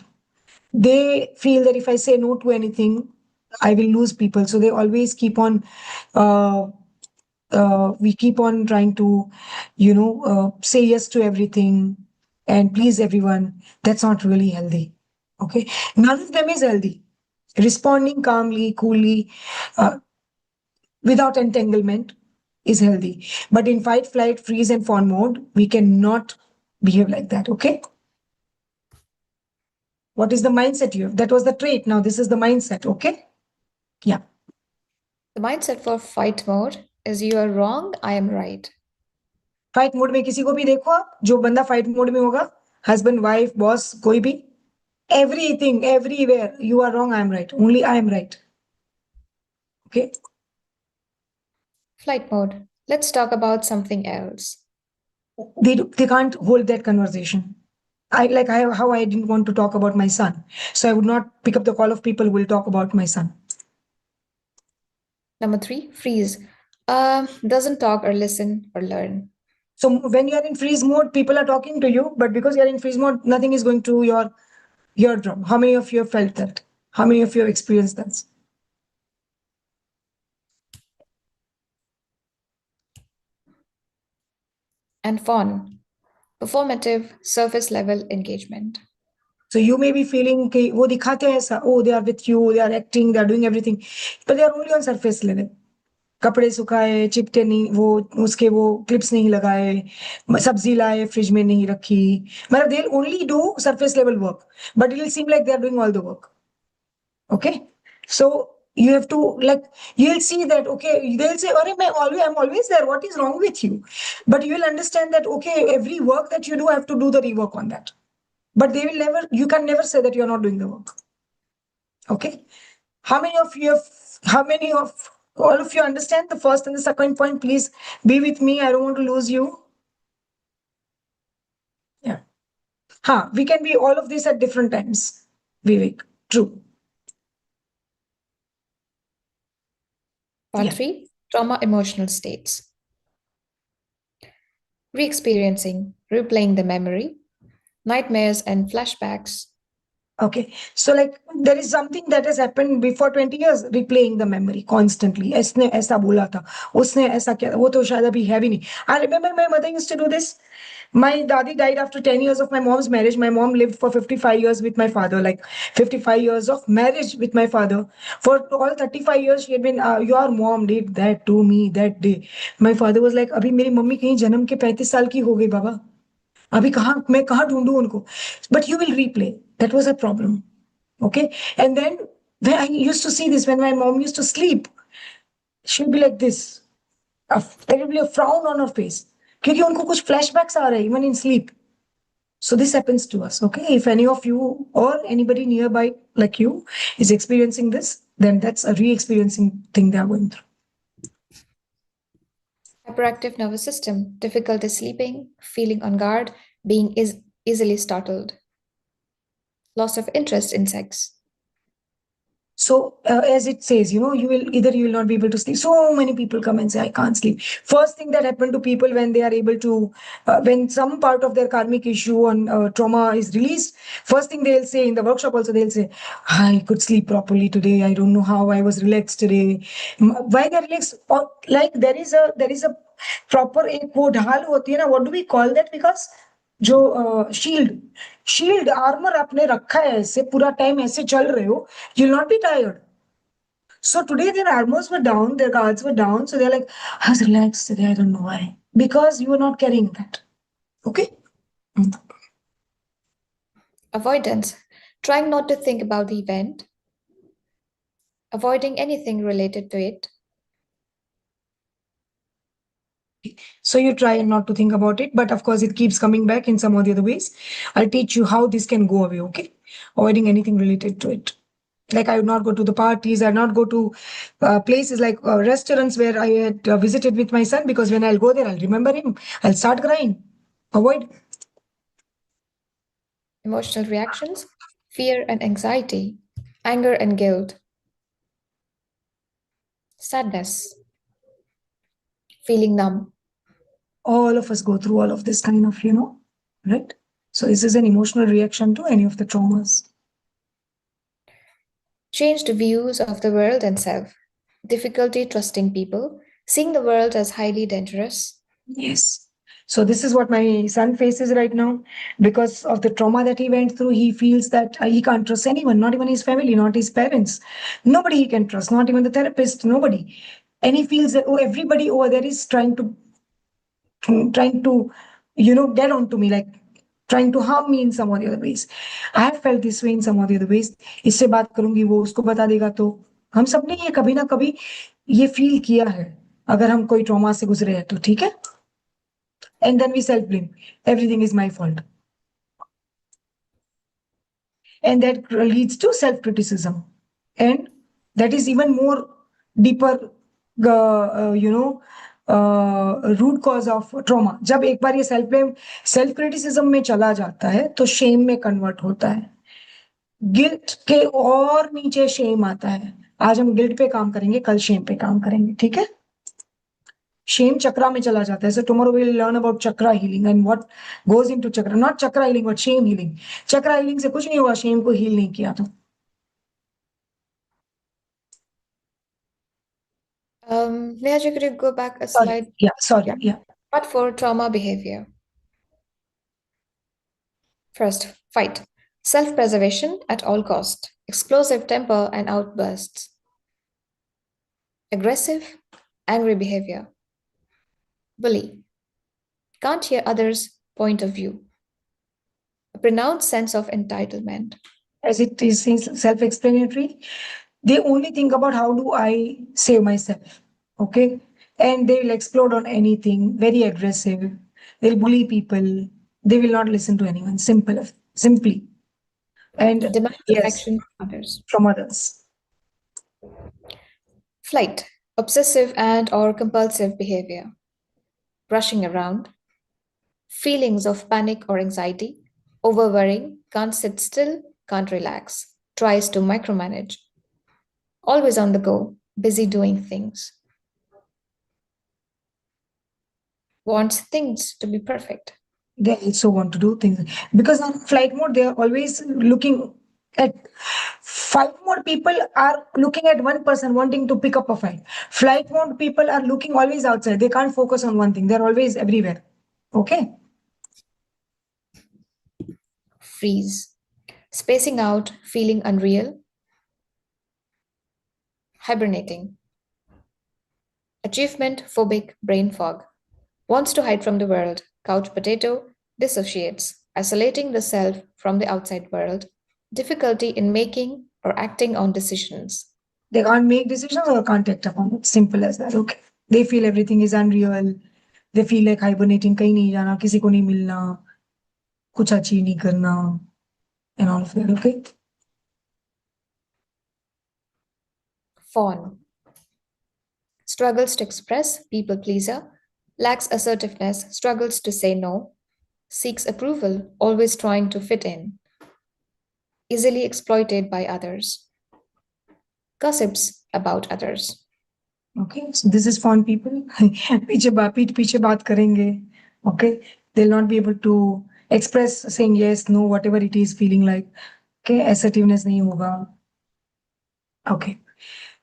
They feel that if I say no to anything, I will lose people. So they always keep on, we keep on trying to, say yes to everything and please everyone. That's not really healthy. Okay, none of them is healthy. Responding calmly, coolly, uh, without entanglement is healthy. But in fight, flight, freeze, and fawn mode, we cannot behave like that. Okay. What is the mindset you have? That was the trait. Now this is the mindset. Okay. Yeah. The mindset for fight mode is you are wrong, I am right. Fight mode में किसी को भी देखो आप जो बंदा fight mode में होगा हस्बैंड वाइफ बॉस कोई भी everything everywhere you are wrong I am right only I am right okay Flight mode. Let's talk about something else. they can't hold that conversation. How I didn't want to talk about my son, so I would not pick up the call of people who will talk about my son. Number 3, freeze. Doesn't talk or listen or learn. So when you are in freeze mode, people are talking to you, but because you are in freeze mode, nothing is going to your eardrum. How many of you have felt that? How many of you have experienced that? And fawn. Performative, surface level engagement. So you may be feeling कि वो दिखाते हैं ऐसा, oh they are with you, they are acting, they are doing everything, but they are only on surface level. कपड़े सुखाए, चिपटे नहीं, वो उसके वो क्लिप्स नहीं लगाए, सब्जी लाए, फ्रिज में नहीं रखी. मतलब they'll only do surface level work, but it'll seem like they are doing all the work. Okay, so you have to you'll see that okay, they'll say, "Arey, I'm always there. What is wrong with you?" But you will understand that okay, every work that you do, I have to do the rework on that. But they will never, you can never say that you're not doing the work. Okay. How many of you all of you understand the first and the second point? Please be with me. I don't want to lose you. Yeah. We can be all of this at different times. Vivek. True. Part Yeah. 3, trauma emotional states. Re-experiencing, replaying the memory, nightmares and flashbacks. Okay. So there is something that has happened before 20 years, replaying the memory constantly. इसने ऐसा बोला था, उसने ऐसा किया था, वो तो शायद अभी है भी नहीं. I remember my mother used to do this. My daddy died after 10 years of my mom's marriage. My mom lived for 55 years with my father, 55 years of marriage with my father. For all 35 years, she had been, your mom did that to me that day. My father was like, अभी मेरी mummy कहीं जन्म के 35 साल की हो गई बाबा. अभी मैं कहाँ ढूंढूं उनको. But you will replay. That was a problem. Okay. And then when I used to see this, when my mom used to sleep, she would be like this. There will be a frown on her face. क्योंकि उनको कुछ flashbacks आ रहे हैं, even in sleep. So this happens to us. Okay. If any of you or anybody nearby like you is experiencing this, then that's a re-experiencing thing they are going through. Hyperactive nervous system, difficulty sleeping, feeling on guard, being easily startled. Loss of interest in sex. So as it says, you will not be able to sleep. So many people come and say, I can't sleep. First thing that happened to people when they are able to, when some part of their karmic issue on trauma is released, first thing they'll say in the workshop also, they'll say, I could sleep properly today. I don't know how I was relaxed today. Why they're relaxed? Or, there is a proper एक वो ढाल होती है ना, what do we call that? Because जो shield armour आपने रखा है ऐसे पूरा टाइम ऐसे चल रहे हो, you'll not be tired. So today their armors were down, their guards were down, so they're like, I was relaxed today, I don't know why. Because you were not carrying that. Okay. Avoidance, trying not to think about the event, avoiding anything related to it. So you try not to think about it, but of course it keeps coming back in some or the other ways. I'll teach you how this can go away. Okay. Avoiding anything related to it. Like I would not go to the parties, I'd not go to places like restaurants where I had visited with my son, because when I'll go there, I'll remember him. I'll start crying. Avoid. Emotional reactions, fear and anxiety, anger and guilt, sadness, feeling numb. All of us go through all of this kind of, right? So this is an emotional reaction to any of the traumas. Changed views of the world and self, difficulty trusting people, seeing the world as highly dangerous. Yes. So this is what my son faces right now. Because of the trauma that he went through, he feels that he can't trust anyone, not even his family, not his parents. Nobody he can trust, not even the therapist, nobody. And he feels that, oh, everybody over there is trying to, get onto me, like trying to harm me in some or the other ways. I have felt this way in some or the other ways. इससे बात करूंगी, वो उसको बता देगा, तो हम सबने ये कभी ना कभी ये फील किया है, अगर हम कोई ट्रॉमा से गुजरे हैं तो, ठीक है. And then we self blame, everything is my fault, and that leads to self criticism, and that is even more deeper, root cause of trauma. जब एक बार ये सेल्फ क्रिटिसिज्म में चला जाता है तो शेम में कन्वर्ट होता है. गिल्ट के और नीचे शेम आता है. आज हम गिल्ट पे काम करेंगे, कल शेम पे काम करेंगे, ठीक है. शेम चक्रा में चला जाता है. So tomorrow we will learn about chakra healing and what goes into chakra. Not chakra healing but shame healing. Chakra healing से कुछ नहीं हुआ, शेम को हील नहीं किया तो. Neha, could you go back a Sorry. slide? Sorry. Yeah. But for trauma behavior. First, fight. Self-preservation at all cost. Explosive temper and outbursts. Aggressive, angry behavior. Bully. Can't hear others' point of view. A pronounced sense of entitlement. As it is self-explanatory, they only think about how do I save myself, okay? And they will explode on anything, very aggressive. They'll bully people. They will not listen to anyone. Simply. And Demand yes, affection from others. from others. Flight. Obsessive and or compulsive behavior. Rushing around. Feelings of panic or anxiety. Overworrying. Can't sit still. Can't relax. Tries to micromanage. Always on the go. Busy doing things. Wants things to be perfect. They also want to do things because on flight mode, they are always looking at fight mode. People are looking at one person wanting to pick up a fight. Flight mode people are looking always outside. They can't focus on one thing. They're always everywhere. Okay. Freeze. Spacing out, feeling unreal. Hibernating. Achievement phobic brain fog. Wants to hide from the world. Couch potato. Dissociates. Isolating the self from the outside world. Difficulty in making or acting on decisions. They can't make decisions or can't act upon it. Simple as that. Okay. They feel everything is unreal. They feel like hibernating. कहीं नहीं जाना, किसी को नहीं मिलना, कुछ achieve नहीं करना, and all of that. Okay. Fawn. Struggles to express, people pleaser. Lacks assertiveness, struggles to say no. Seeks approval, always trying to fit in. Easily exploited by others. Gossips about others. Okay, so this is fun people. पीछे बात करेंगे. Okay, they'll not be able to express saying yes, no, whatever it is feeling like. Okay, assertiveness नहीं होगा. Okay.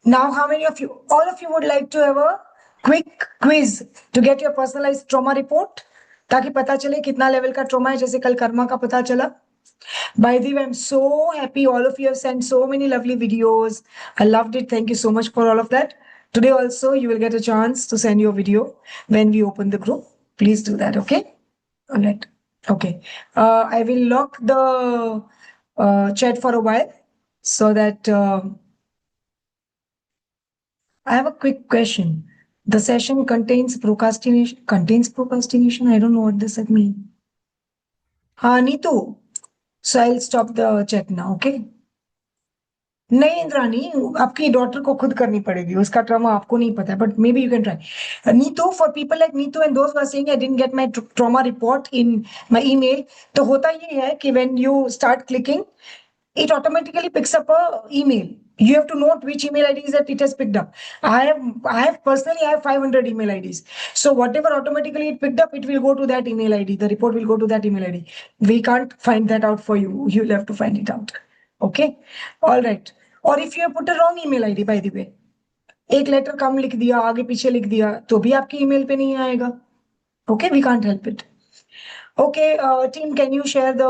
Now, how many of you, all of you would like to have a quick quiz to get your personalized trauma report? ताकि पता चले कितना level का trauma है, जैसे कल कर्मा का पता चला. By the way, I'm so happy all of you have sent so many lovely videos. I loved it. Thank you so much for all of that. Today also, you will get a chance to send your video when we open the group. Please do that, okay? All right. Okay. I will lock the chat for a while so that I have a quick question. The session contains procrastination. Contains procrastination? I don't know what does that mean. Nitu. So I'll stop the chat now, okay? नहीं इंद्रानी, आपकी daughter को खुद करनी पड़ेगी, उसका trauma आपको नहीं पता है, but maybe you can try. Neetu, for people like Neetu and those who are saying I didn't get my trauma report in my email, तो होता ये है कि when you start clicking, it automatically picks up a email. You have to note which email IDs that it has picked up. I have 500 email IDs. So whatever automatically it picked up, it will go to that email ID. The report will go to that email ID. We can't find that out for you. You'll have to find it out. Okay. All right. Or if you have put a wrong email ID, by the way, एक letter कम लिख दिया, आगे पीछे लिख दिया, तो भी आपकी ईमेल पे नहीं आएगा. Okay, we can't help it. Okay, team, can you share the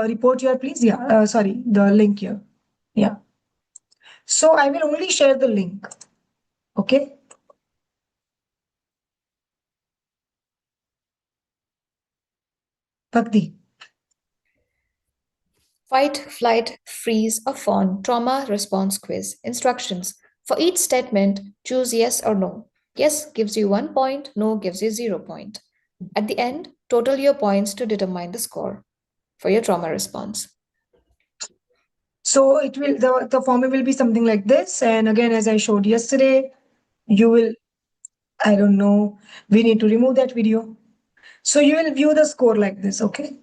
report here, please? Yeah, sorry, the link here. Yeah. So I will only share the link. Okay. Bhakti. Fight, flight, freeze, or fawn trauma response quiz. Instructions. For each statement, choose yes or no. Yes gives you 1 point, no gives you 0 point. At the end, total your points to determine the score for your trauma response. So it will, the format will be something like this. And again, as I showed yesterday, you will, I don't know, we need to remove that video. So you will view the score like this, okay?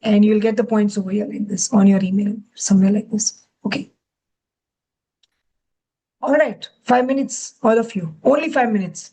And you'll get the points over here like this on your email, somewhere like this. Okay. All right. 5 minutes, all of you. Only 5 minutes.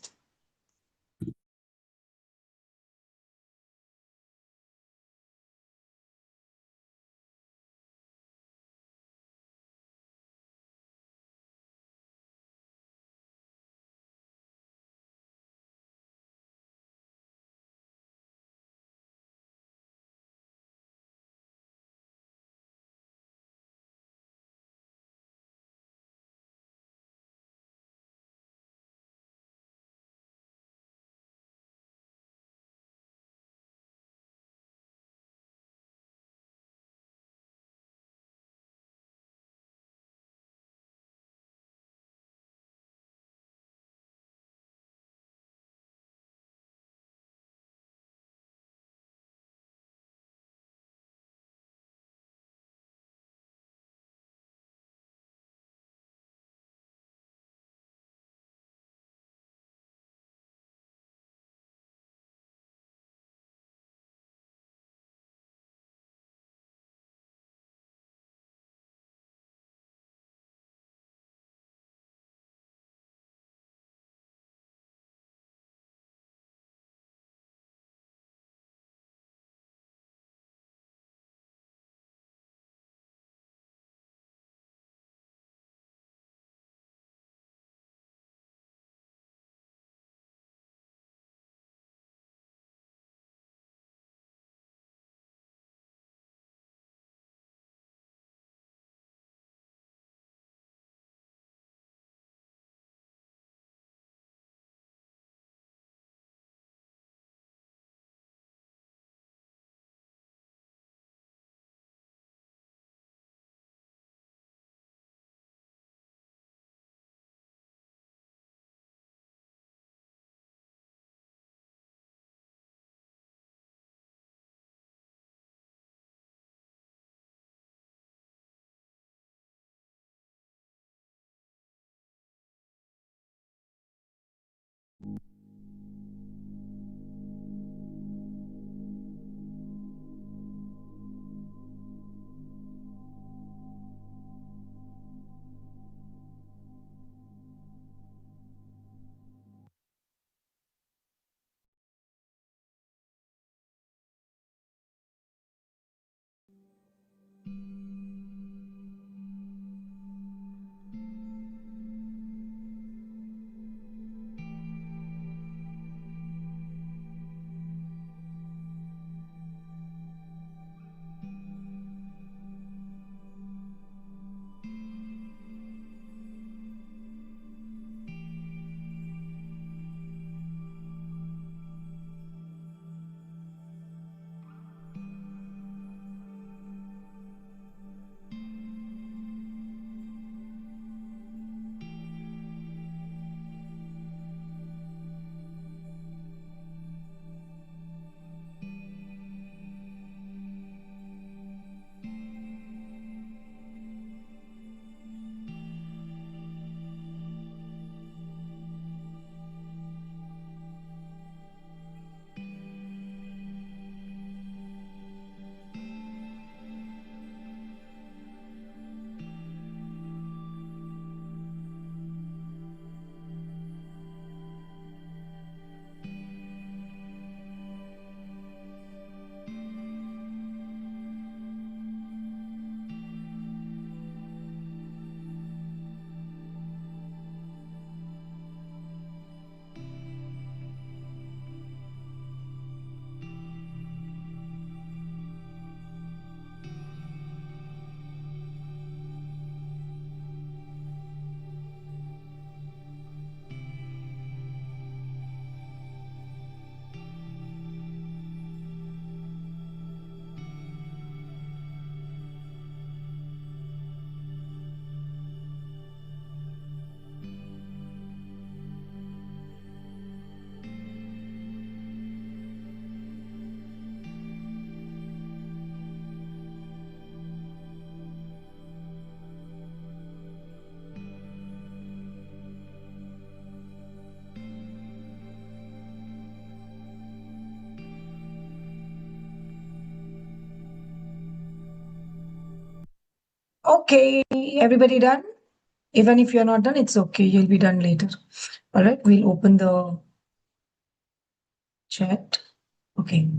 Okay, everybody done? Even if you're not done, it's okay. You'll be done later. All right, we'll open the chat. Okay.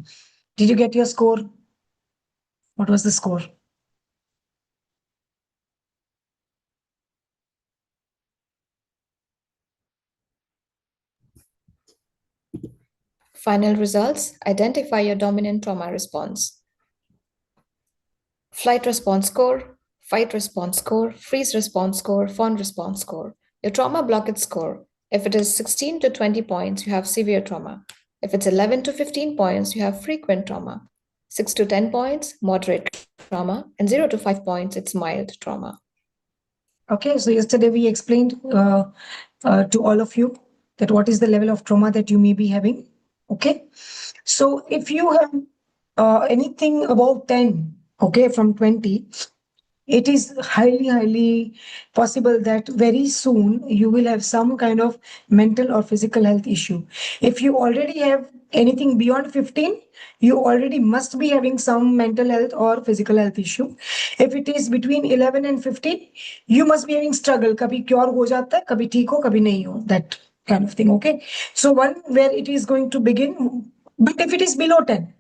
Did you get your score? What was the score? Final results. Identify your dominant trauma response. Flight response score, fight response score, freeze response score, fawn response score. Your trauma blockage score. If it is 16 to 20 points, you have severe trauma. If it's 11 to 15 points, you have frequent trauma. 6 to 10 points, moderate trauma. And 0 to 5 points, it's mild trauma. Okay, so yesterday we explained to all of you that what is the level of trauma that you may be having. Okay, so if you have anything above 10, okay, from 20, it is highly possible that very soon you will have some kind of mental or physical health issue. If you already have anything beyond 15, you already must be having some mental health or physical health issue. If it is between 11 and 15, you must be having struggle. Kabhi cure ho jata hai, kabhi theek ho, kabhi nahi ho. That kind of thing. Okay. So one where it is going to begin, but if it is below 10,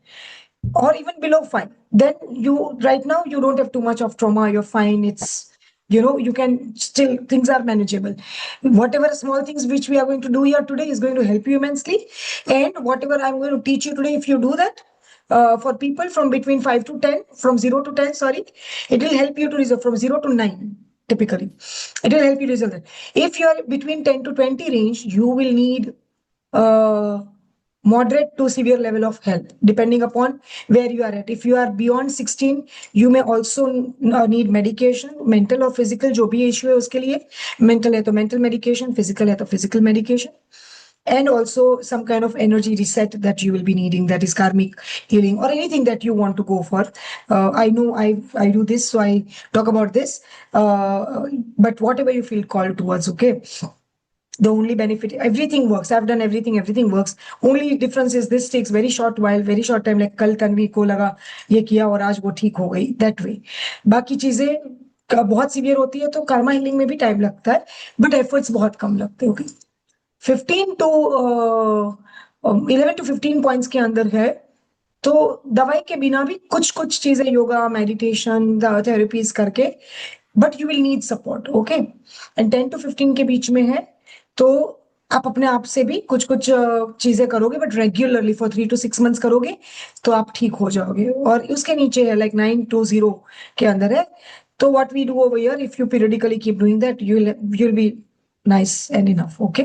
or even below 5, then you right now you don't have too much of trauma, you're fine. It's, you can still, things are manageable. Whatever small things which we are going to do here today is going to help you immensely, and whatever I'm going to teach you today, if you do that, for people from between 5 to 10, from 0 to 10, sorry, it will help you to resolve from 0 to 9. Typically it will help you resolve that. If you are between 10 to 20 range, you will need moderate to severe level of health, depending upon where you are at. If you are beyond 16, you may also need medication, mental or physical, जो भी issue है उसके लिए. Mental है तो mental medication, physical है तो physical medication. And also some kind of energy reset that you will be needing, that is karmic healing or anything that you want to go for. I know I do this, so I talk about this. But whatever you feel called towards, okay. The only benefit, everything works. I've done everything works. Only difference is this takes very short while, very short time. Like कल तन्वी को लगा ये किया और आज वो ठीक हो गई, that way. बाकी चीजें बहुत सीवियर होती है तो कर्मा हीलिंग में भी टाइम लगता है, बट एफर्ट्स बहुत कम लगते हैं. 15 to 11 to 15 पॉइंट्स के अंदर है तो दवाई के बिना भी कुछ चीजें, योगा, मेडिटेशन, थेरेपीज करके, but you will need support. Okay. And 10 to 15 के बीच में है तो आप अपने आप से भी कुछ चीजें करोगे, but regularly for 3 to 6 months करोगे तो आप ठीक हो जाओगे. और उसके नीचे है लाइक 9 to 0 के अंदर है. तो what we do over here, if you periodically keep doing that, you will be nice and enough. Okay.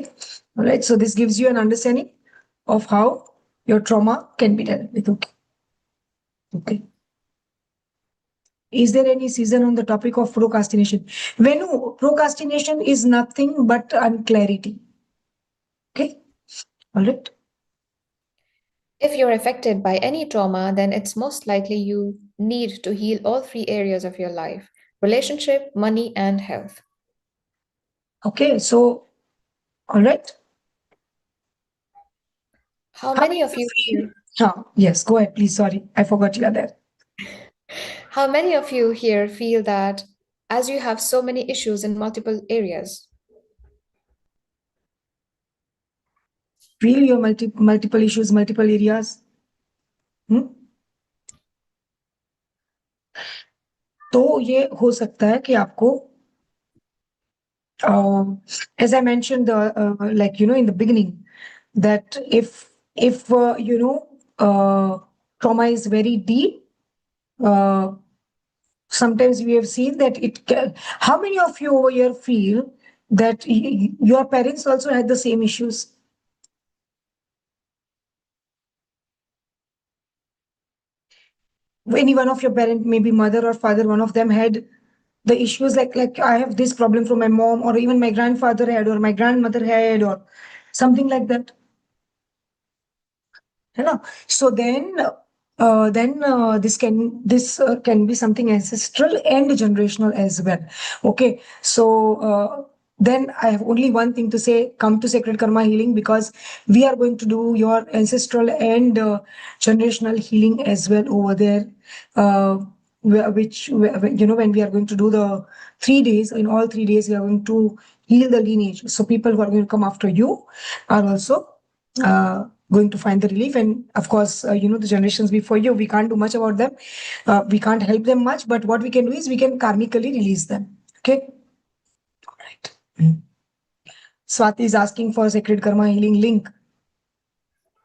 All right. So this gives you an understanding of how your trauma can be dealt with. Okay. Okay. Is there any season on the topic of procrastination? Venu, procrastination is nothing but unclarity. Okay. All right. If you're affected by any trauma, then it's most likely you need to heal all 3 areas of your life: relationship, money, and health. Okay. So, all right. How many of you here? Yes, go ahead, please. Sorry, I forgot you are there. How many of you here feel that as you have so many issues in multiple areas, Feel your multiple issues, multiple areas. तो ये हो सकता है कि आपको, as I mentioned, like in the beginning, that if trauma is very deep, sometimes we have seen that it can. How many of you over here feel that your parents also had the same issues? Any one of your parent, maybe mother or father, one of them had the issues like I have this problem from my mom, or even my grandfather had, or my grandmother had, or something like that. So then this can be something ancestral and generational as well. Okay. So then I have only one thing to say: come to Sacred Karma Healing, because we are going to do your ancestral and generational healing as well over there. which, when we are going to do the 3 days, in all 3 days, we are going to heal the lineage. So people who are going to come after you are also going to find the relief. And of course, the generations before you, we can't do much about them. We can't help them much, but what we can do is we can karmically release them. Okay. All right. Swati is asking for sacred karma healing link.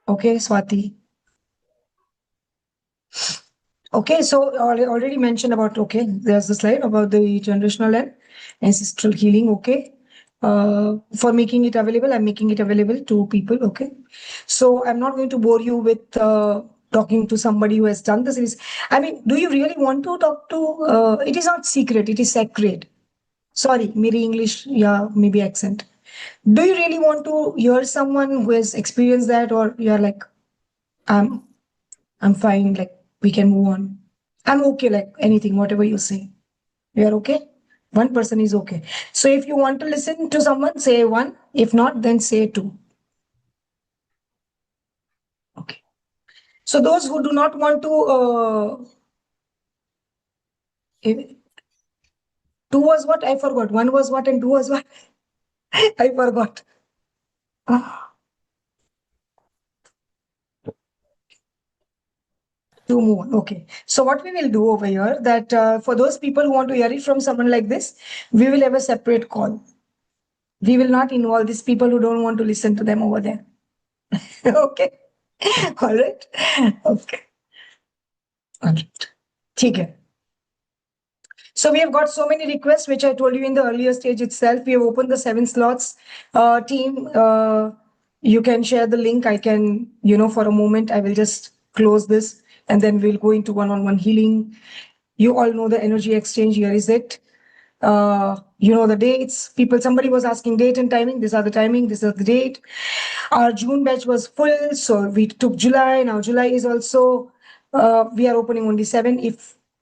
Okay, Swati. Okay, so I already mentioned about, okay, there's the slide about the generational and ancestral healing. Okay. For making it available, I'm making it available to people. Okay. So I'm not going to bore you with talking to somebody who has done this. I mean, do you really want to talk to, it is not secret, it is sacred. Sorry, maybe English, yeah, maybe accent. Do you really want to hear someone who has experienced that, or you're like, I'm I'm fine, like we can move on. I'm okay, like anything, whatever you say. You're okay? One person is okay. So if you want to listen to someone, say one. If not, then say two. Okay. So those who do not want to, two was what? I forgot. One was what and two was what? I forgot. Ah, to move on. Okay. So what we will do over here, that for those people who want to hear it from someone like this, we will have a separate call. We will not involve these people who don't want to listen to them over there. Okay. All right. Okay. All right. ठीक है. So we have got so many requests, which I told you in the earlier stage itself. We have opened the 7 slots. Team, you can share the link. I can, for a moment, I will just close this and then we'll go into one-on-one healing. You all know the energy exchange. Here is it. The dates. Somebody was asking date and timing. These are the timing. This is the date. Our June batch was full, so we took July. Now July is also. We are opening only 7.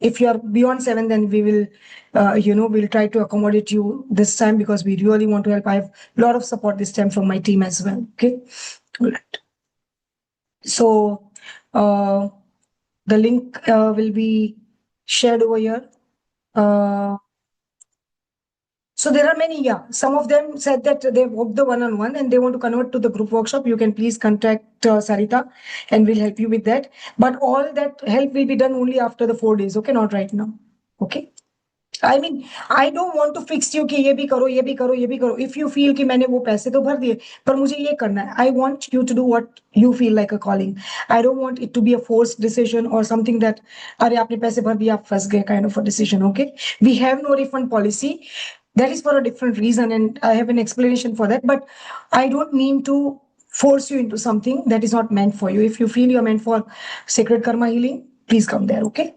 If you are beyond 7, then we will, we'll try to accommodate you this time because we really want to help. I have a lot of support this time from my team as well. Okay, all right. So the link will be shared over here. So there are many, yeah. Some of them said that they worked the one-on-one and they want to convert to the group workshop. You can please contact Sarita and we'll help you with that. But all that help will be done only after the 4 days, okay? Not right now, okay? I mean, I don't want to fix you कि ये भी करो, ये भी करो, ये भी करो. If you feel कि मैंने वो पैसे तो भर दिए, पर मुझे ये करना है. I want you to do what you feel like a calling. I don't want it to be a forced decision or something that, अरे आपने पैसे भर दिए, आप फंस गए, kind of a decision, okay? We have no refund policy. That is for a different reason, and I have an explanation for that. But I don't mean to force you into something that is not meant for you. If you feel you're meant for sacred karma healing, please come there, okay?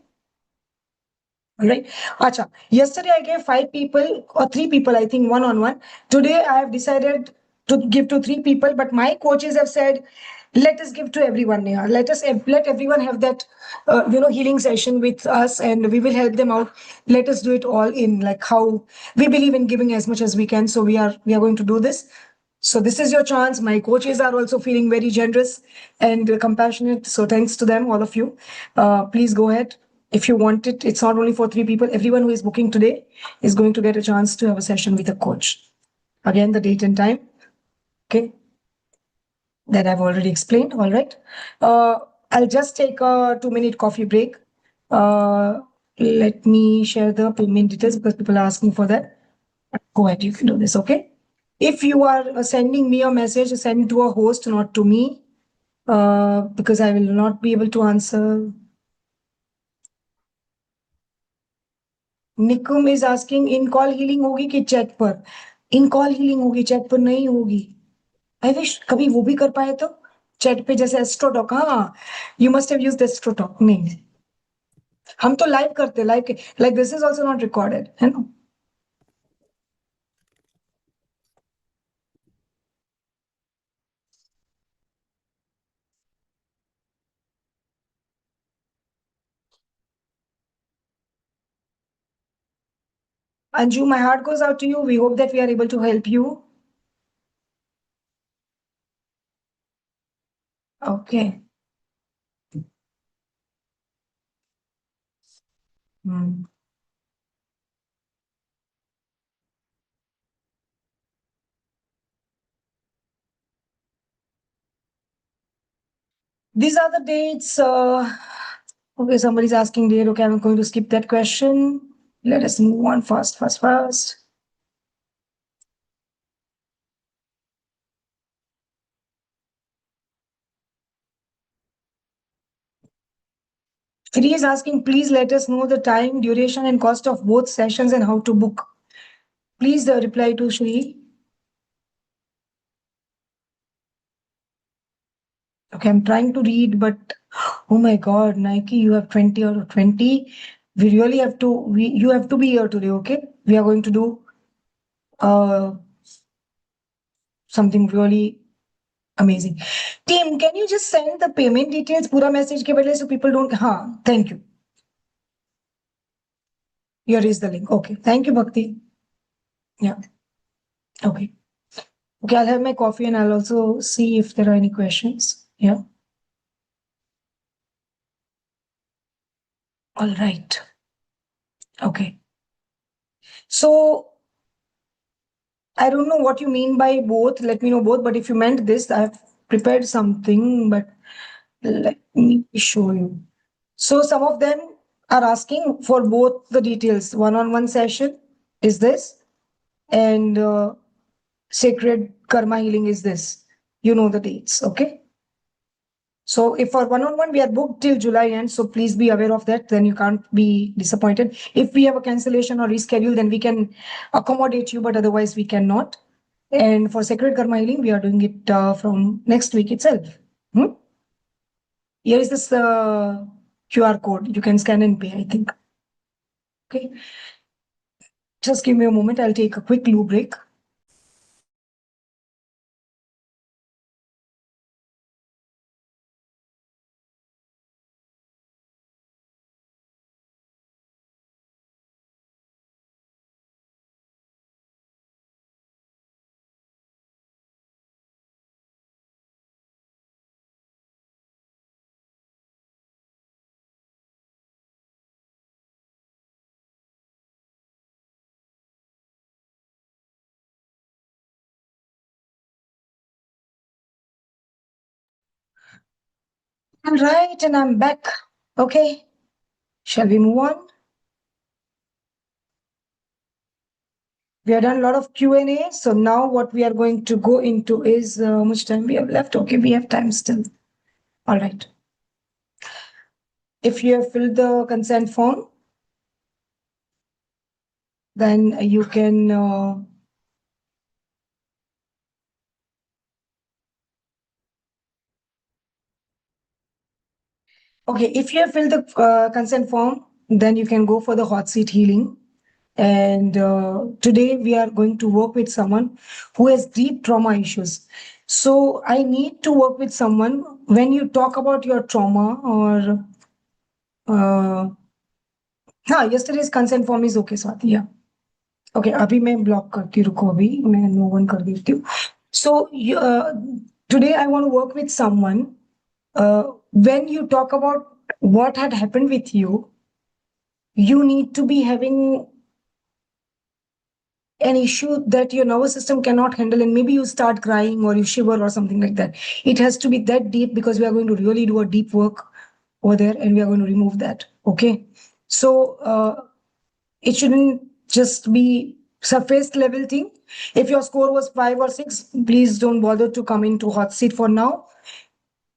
All right. Acha. Yesterday I gave 5 people or 3 people, I think, one-on-one. Today I have decided to give to 3 people, but my coaches have said, let us give to everyone, Nneihaa. Let everyone have that, healing session with us, and we will help them out. Let us do it all in, like how we believe in giving as much as we can. So we are going to do this. So this is your chance. My coaches are also feeling very generous and compassionate. So thanks to them, all of you. Please go ahead. If you want it, it's not only for 3 people. Everyone who is booking today is going to get a chance to have a session with a coach. Again, the date and time. Okay. That I've already explained. All right. I'll just take a 2-minute coffee break. Let me share the payment details because people are asking for that. Go ahead. You can do this. Okay. If you are sending me a message, send to a host, not to me, because I will not be able to answer. Nikum is asking, in call healing होगी कि chat पर? In call healing होगी, chat पर नहीं होगी. I wish कभी वो भी कर पाए तो chat पे जैसे एस्ट्रोटॉक. हाँ, you must have used AstroTalk. नहीं, हम तो live करते, like this is also not recorded, है ना? Anju, my heart goes out to you. We hope that we are able to help you. Okay. Hmm. These are the dates. Okay, somebody's asking date. Okay, I'm going to skip that question. Let us move on fast. Shri is asking, please let us know the time, duration, and cost of both sessions and how to book. Please reply to Shri. Okay, I'm trying to read, but oh my God, Nike, you have 20 out of 20. We really have to, you have to be here today, okay? We are going to do uh, something really amazing. Team, can you just send the payment details, pura message ke badle, so people don't, thank you. Here is the link. Okay, thank you, Bhakti. Yeah, okay. Okay, I'll have my coffee and I'll also see if there are any questions. Yeah. All right. Okay. So I don't know what you mean by both. Let me know both. But if you meant this, I've prepared something, but let me show you. So some of them are asking for both the details. One-on-one session is this, and sacred karma healing is this. You know the dates, okay? So if for one-on-one, we are booked till July end, so please be aware of that. Then you can't be disappointed. If we have a cancellation or reschedule, then we can accommodate you, but otherwise we cannot. And for sacred karma healing, we are doing it from next week itself. Here is this QR code. You can scan and pay, I think. Okay. Just give me a moment. I'll take a quick loo break. All right, and I'm back. Okay. Shall we move on? We have done a lot of Q&A. So now what we are going to go into is how much time we have left. Okay, we have time still. All right. If you have filled the consent form, then you can okay, if you have filled the consent form, then you can go for the hot seat healing. And today we are going to work with someone who has deep trauma issues. So I need to work with someone when you talk about your trauma or yesterday's consent form is okay, Swati. Yeah. Okay, अभी मैं block करती हूँ, रुको अभी मैं no one कर देती हूँ. So today I want to work with someone. When you talk about what had happened with you, you need to be having an issue that your nervous system cannot handle, and maybe you start crying or you shiver or something like that. It has to be that deep because we are going to really do a deep work over there and we are going to remove that. Okay. So it shouldn't just be surface level thing. If your score was 5 or 6, please don't bother to come into hot seat for now.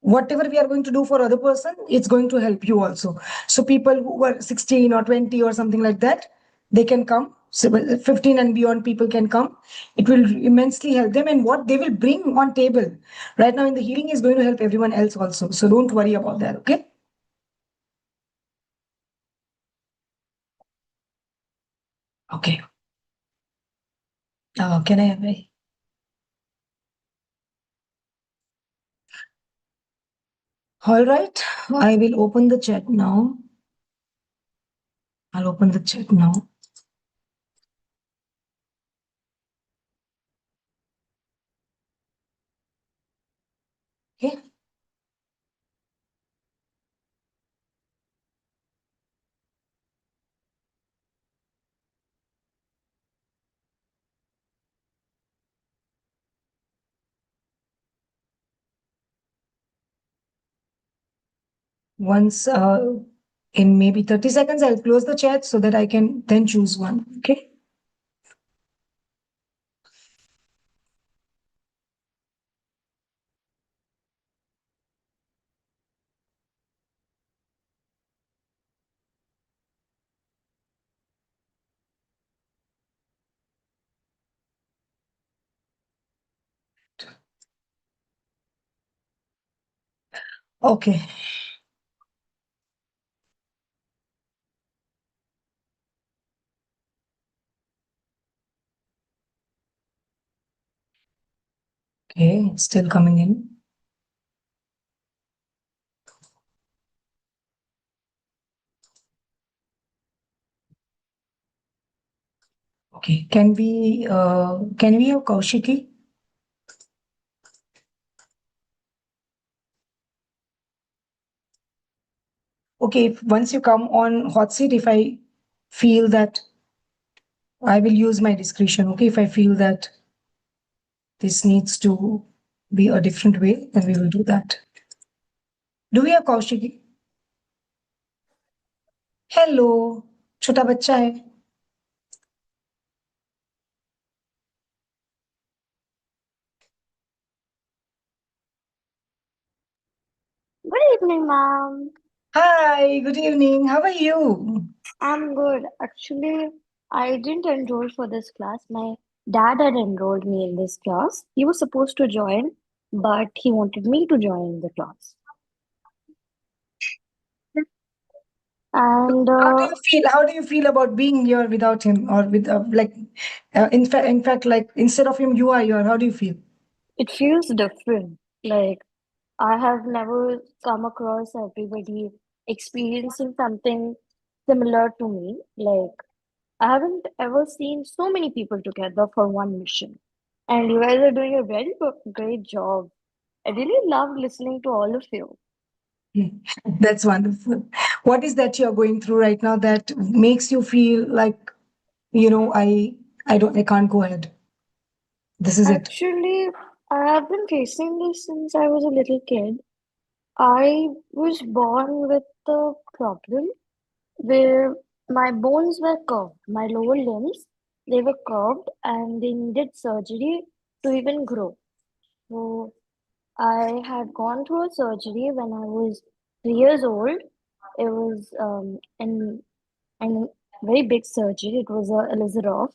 Whatever we are going to do for other person, it's going to help you also. So people who were 16 or 20 or something like that, they can come. So 15 and beyond people can come. It will immensely help them, and what they will bring on table right now in the healing is going to help everyone else also. So don't worry about that. Okay. Okay. Can I have a all right, I will open the chat now. I'll open the chat now. Okay. once in maybe 30 seconds, I'll close the chat so that I can then choose one. Okay. Okay. Okay, still coming in. Okay, can we have Kaushiki? Okay, once you come on hot seat, if I feel that I will use my discretion. Okay, if I feel that this needs to be a different way, then we will do that. Do we have Kaushiki? Hello, छोटा बच्चा है. Good evening, ma'am. Hi, good evening. How are you? I'm good. Actually, I didn't enroll for this class. My dad had enrolled me in this class. He was supposed to join, but he wanted me to join the class. And How do you feel? How do you feel about being here without him, or with in fact, like instead of him, you are here. How do you feel? it feels different. Like, I have never come across everybody experiencing something similar to me. Like, I haven't ever seen so many people together for one mission. And you guys are doing a very great job. I really loved listening to all of you. That's wonderful. What is that you're going through right now that makes you feel like, I can't go ahead. This is it. Actually, I have been facing this since I was a little kid. I was born with a problem where my bones were curved, my lower limbs, they were curved and they needed surgery to even grow. So I had gone through a surgery when I was 3 years old. It was an very big surgery. It was a Elizarov,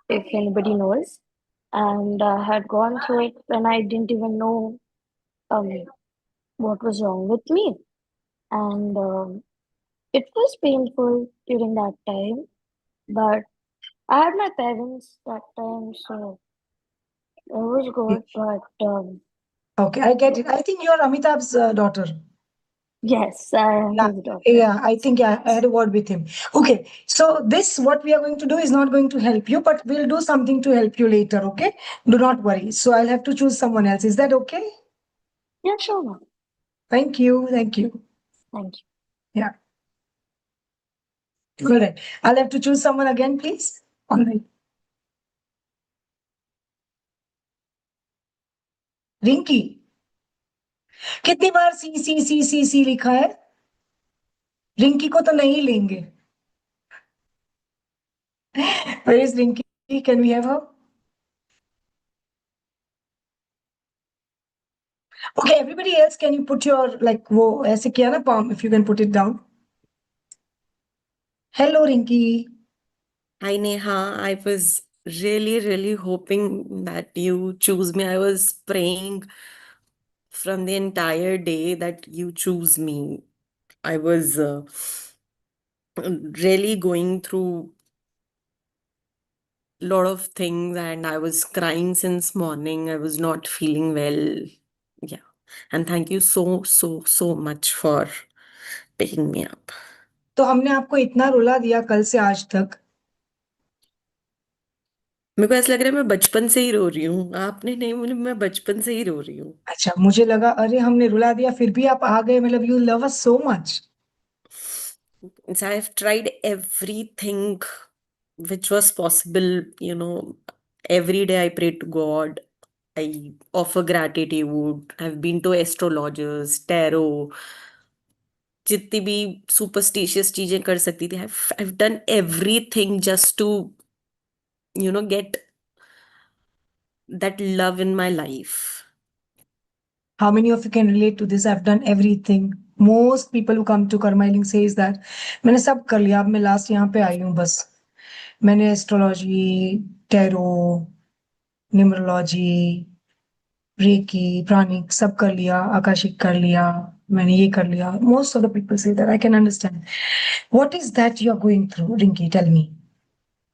if anybody knows. And I had gone through it when I didn't even know um, what was wrong with me. And it was painful during that time, but I had my parents that time, so it was good. But Okay, I get it. I think you're Amitabh's daughter. yes, I am Yeah, his daughter. yeah, I think I had a word with him. Okay, so this, what we are going to do is not going to help you, but we'll do something to help you later, okay? Do not worry. So I'll have to choose someone else. Is that okay? Yeah, sure, ma'am. Thank you. Thank you. Thank you. Yeah. All right. I'll have to choose someone again, please. All right. Rinki, कितनी बार सी सी सी सी सी लिखा है? रिंकी को तो नहीं लेंगे. Where is Rinki? Can we have her? Okay, everybody else, can you put your like वो ऐसे किया ना palm, if you can put it down. Hello, Rinki. Hi Neha, I was really, really hoping that you choose me. I was praying from the entire day that you choose me. I was really going through a lot of things and I was crying since morning. I was not feeling well. Yeah. And thank you so, so, so much for picking me up. तो हमने आपको इतना रुला दिया कल से आज तक. मेरे को ऐसा लग रहा है मैं बचपन से ही रो रही हूँ. आपने नहीं, मुझे मैं बचपन से ही रो रही हूँ. अच्छा, मुझे लगा अरे हमने रुला दिया फिर भी आप आ गए, मतलब you love us so much. So I've tried everything which was possible, every day I pray to God. I offer gratitude. I've been to astrologers, tarot, जितनी भी superstitious चीजें कर सकती थी, I've done everything just to, get that love in my life. How many of you can relate to this? I've done everything. Most people who come to karma healing says that मैंने सब कर लिया, अब मैं last यहाँ पे आई हूँ बस. मैंने एस्ट्रोलॉजी, टैरो, न्यूमरोलॉजी, रेकी, प्राणिक सब कर लिया, आकाशिक कर लिया, मैंने ये कर लिया. Most of the people say that. I can understand. What is that you are going through, Rinki? Tell me.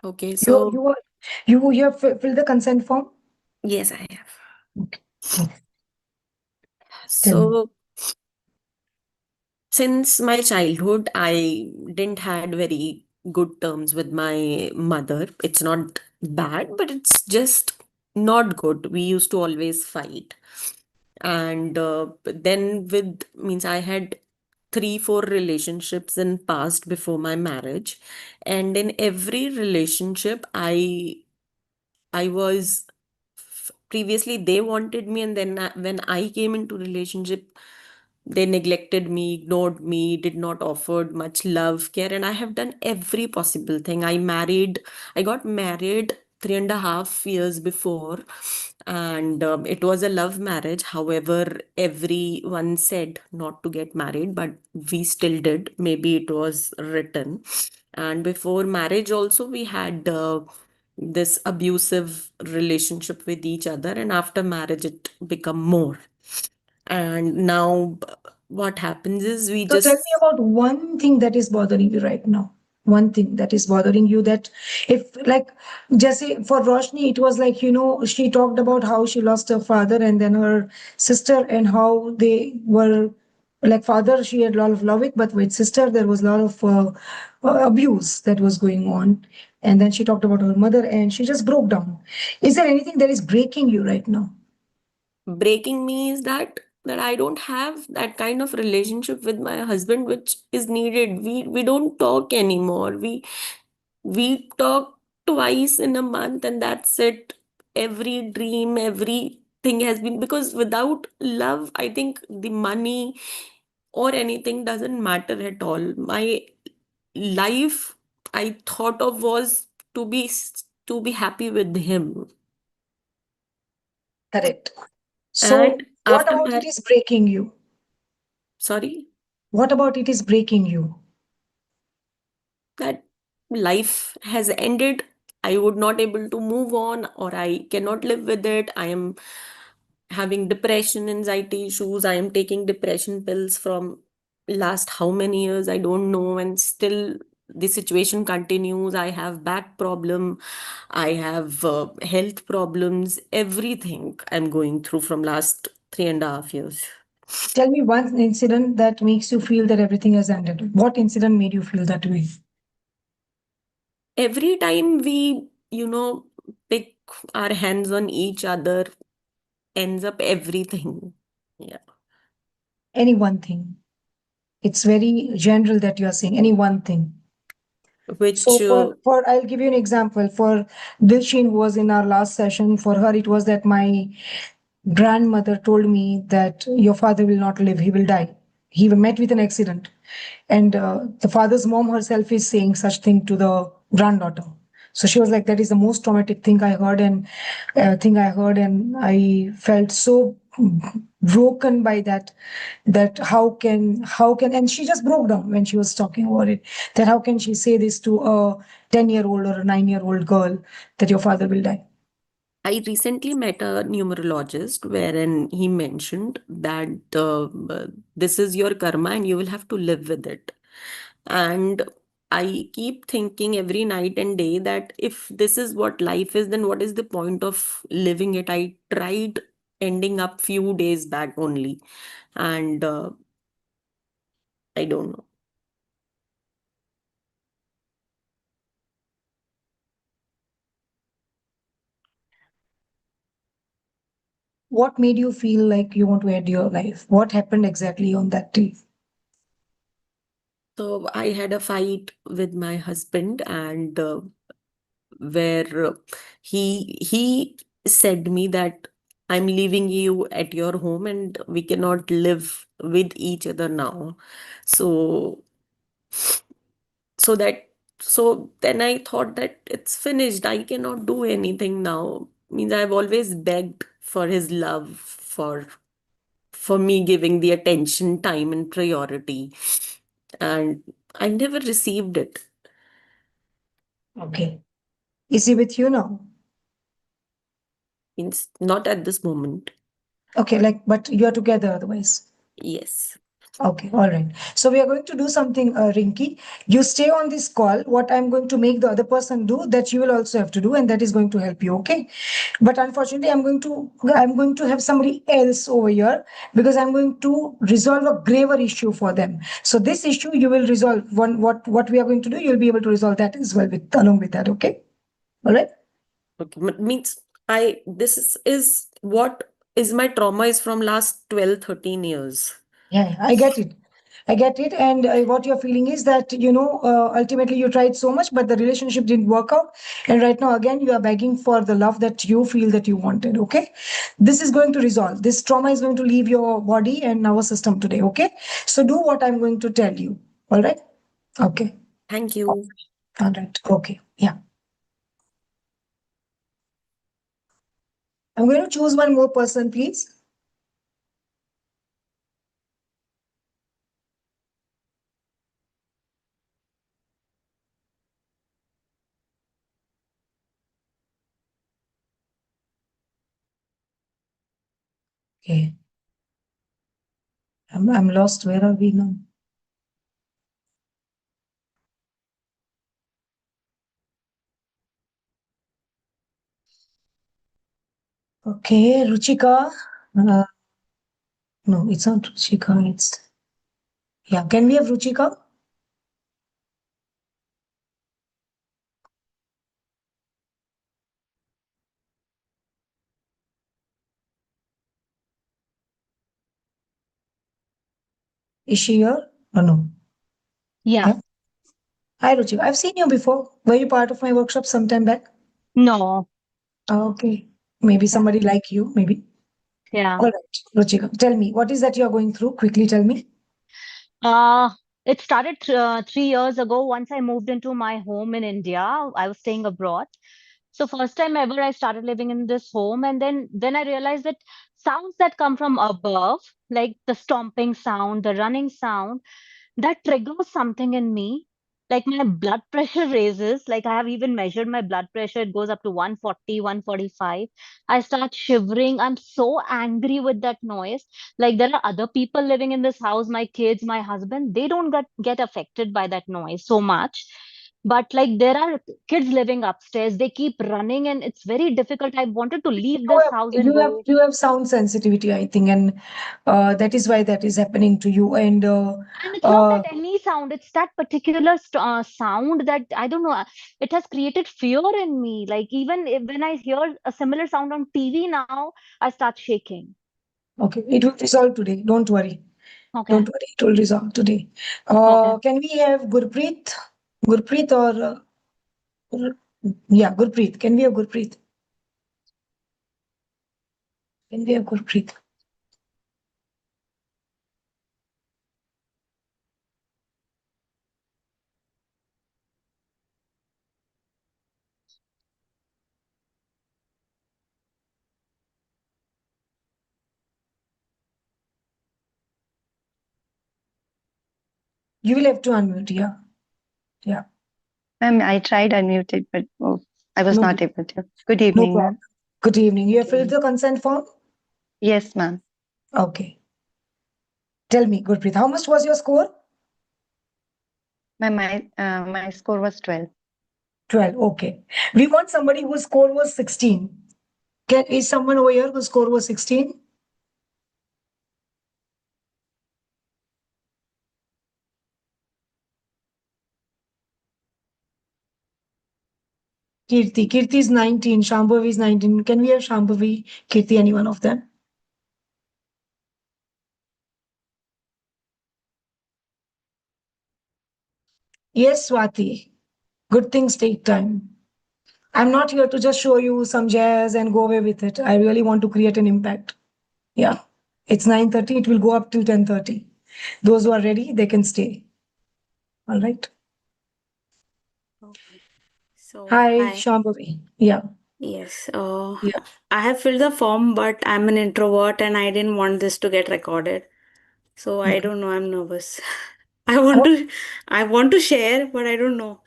Okay, You so you are you have filled the consent form? yes, I have. Okay. Tell me. So since my childhood, I didn't had very good terms with my mother. It's not bad, but it's just not good. We used to always fight. And then with means I had 3 4 relationships in past before my marriage, and in every relationship I was previously they wanted me, and then when I came into relationship, they neglected me, ignored me, did not offer much love, care, and I have done every possible thing. I got married 3.5 years before, and it was a love marriage. However, everyone said not to get married, but we still did. Maybe it was written. And before marriage, also, we had this abusive relationship with each other, and after marriage, it become more. And now, what happens is we So tell just me about one thing that is bothering you right now. One thing that is bothering you that if like Jesse for Roshni, it was like, she talked about how she lost her father and then her sister and how they were like father, she had a lot of love it, but with sister, there was a lot of abuse that was going on. And then she talked about her mother and she just broke down. Is there anything that is breaking you right now? breaking me is that I don't have that kind of relationship with my husband which is needed. We don't talk anymore. We talk twice in a month, and that's it. Every dream, everything has been, because without love, I think the money or anything doesn't matter at all. My life I thought of was to be happy with him. Correct. So And what after about my it is breaking you? sorry, What about it is breaking you? that life has ended. I would not able to move on, or I cannot live with it. I am having depression, anxiety issues. I am taking depression pills from last how many years, I don't know, and still the situation continues. I have back problem, I have health problems, everything I'm going through from last 3.5 years. Tell me one incident that makes you feel that everything has ended. What incident made you feel that way? Every time we, pick our hands on each other, ends up everything. Yeah. Any one thing. It's very general that you are saying any one thing. Which So for I'll give you an example. For Dilshin, who was in our last session, for her it was that my grandmother told me that your father will not live, he will die. He met with an accident. And the father's mom herself is saying such thing to the granddaughter. So she was like, that is the most traumatic thing I heard, and I felt so broken by that. That how can, and she just broke down when she was talking about it. That how can she say this to a 10-year-old or a 9-year-old girl that your father will die? I recently met a numerologist wherein he mentioned that this is your karma and you will have to live with it. And I keep thinking every night and day that if this is what life is, then what is the point of living it? I tried ending up few days back only, and I don't know. What made you feel like you want to end your life? What happened exactly on that day? So I had a fight with my husband, and where he said me that I'm leaving you at your home and we cannot live with each other now. So, so that, so then I thought that it's finished. I cannot do anything now. Means I've always begged for his love, for me giving the attention, time, and priority. And I never received it. Okay. Is he with you now? Means not at this moment. Okay, like, but you are together otherwise. Yes. Okay, all right. So we are going to do something, Rinky. You stay on this call. What I'm going to make the other person do, that you will also have to do, and that is going to help you. Okay. But unfortunately, I'm going to have somebody else over here because I'm going to resolve a graver issue for them. So this issue you will resolve. What we are going to do, you'll be able to resolve that as well with along with that. Okay. All right. Okay. Means this is what is my trauma is from last 12, 13 years. Yeah, I get it. I get it. And what you're feeling is that, ultimately you tried so much, but the relationship didn't work out. And right now, again, you are begging for the love that you feel that you wanted. Okay. This is going to resolve. This trauma is going to leave your body and nervous system today. Okay. So do what I'm going to tell you. All right. Okay. Thank you. All right. Okay. Yeah. I'm going to choose one more person, please. Okay. I'm lost. Where are we now? Okay. Ruchika. Uh, no, it's not Ruchika. Yeah. Can we have Ruchika? Is she here? Oh, no. Yeah. Yeah. Hi, Ruchika. I've seen you before. Were you part of my workshop sometime back? No. Okay. Maybe Yeah. somebody like you, maybe. Yeah. All right. Ruchika, tell me, what is that you're going through? Quickly tell me. Uh, it started 3 years ago. Once I moved into my home in India, I was staying abroad. So first time ever, I started living in this home, and then I realized that sounds that come from above, like the stomping sound, the running sound, that triggers something in me. Like my blood pressure raises. Like I have even measured my blood pressure. It goes up to 140, 145. I start shivering. I'm so angry with that noise. Like there are other people living in this house, my kids, my husband, they don't get affected by that noise so much. But like there are kids living upstairs, they keep running and it's very difficult. I wanted to leave You this have, house and you have, go. you have sound sensitivity, I think, and that is why that is happening to you. And And it's not uh, that any sound, it's that particular sound that I don't know. It has created fear in me. Like even when I hear a similar sound on TV now, I start shaking. okay, it will resolve today. Don't worry. Okay. Don't worry. It will resolve today. Okay. Can we have Gurpreet? Gurpreet or yeah, Gurpreet. Can we have Gurpreet? Can we have Gurpreet? You will have to unmute. Yeah. Yeah. Ma'am, I tried unmuted, but I was No, not able to. Good no evening, problem. ma'am. Good evening. You have Good filled evening. the consent form? Yes, ma'am. Okay. Tell me, Gurpreet, how much was your score? Ma'am, my score was 12. 12. Okay. We want somebody whose score was 16. Is someone over here whose score was 16? Kirti. Kirti is 19. Shambhavi is 19. Can we have Shambhavi, Kirti, any one of them? Yes, Swati. Good things take time. I'm not here to just show you some jazz and go away with it. I really want to create an impact. Yeah. It's 9:30. It will go up till 10:30. Those who are ready, they can stay. All right. Okay. So, Hi, hi. Shambhavi. Yeah. Yes. Yeah. I have filled the form, but I'm an introvert and I didn't want this to get recorded. So I Okay. don't know. I'm nervous. I want to, I want to share, but I don't know.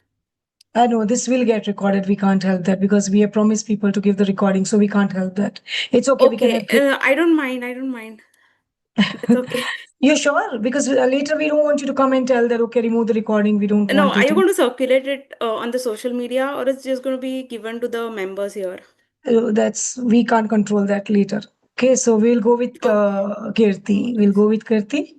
I know this will get recorded. We can't help that because we have promised people to give the recording, so we can't help that. It's okay. We can Okay. have good. I don't mind. I don't mind. It's okay. You sure? Because later we don't want you to come and tell that, okay, remove the recording. We don't No, want are it you to. going to circulate it on the social media or it's just going to be given to the members here? That's we can't control that later. Okay, so we'll go with Okay. Kirti. We'll go with Kirti.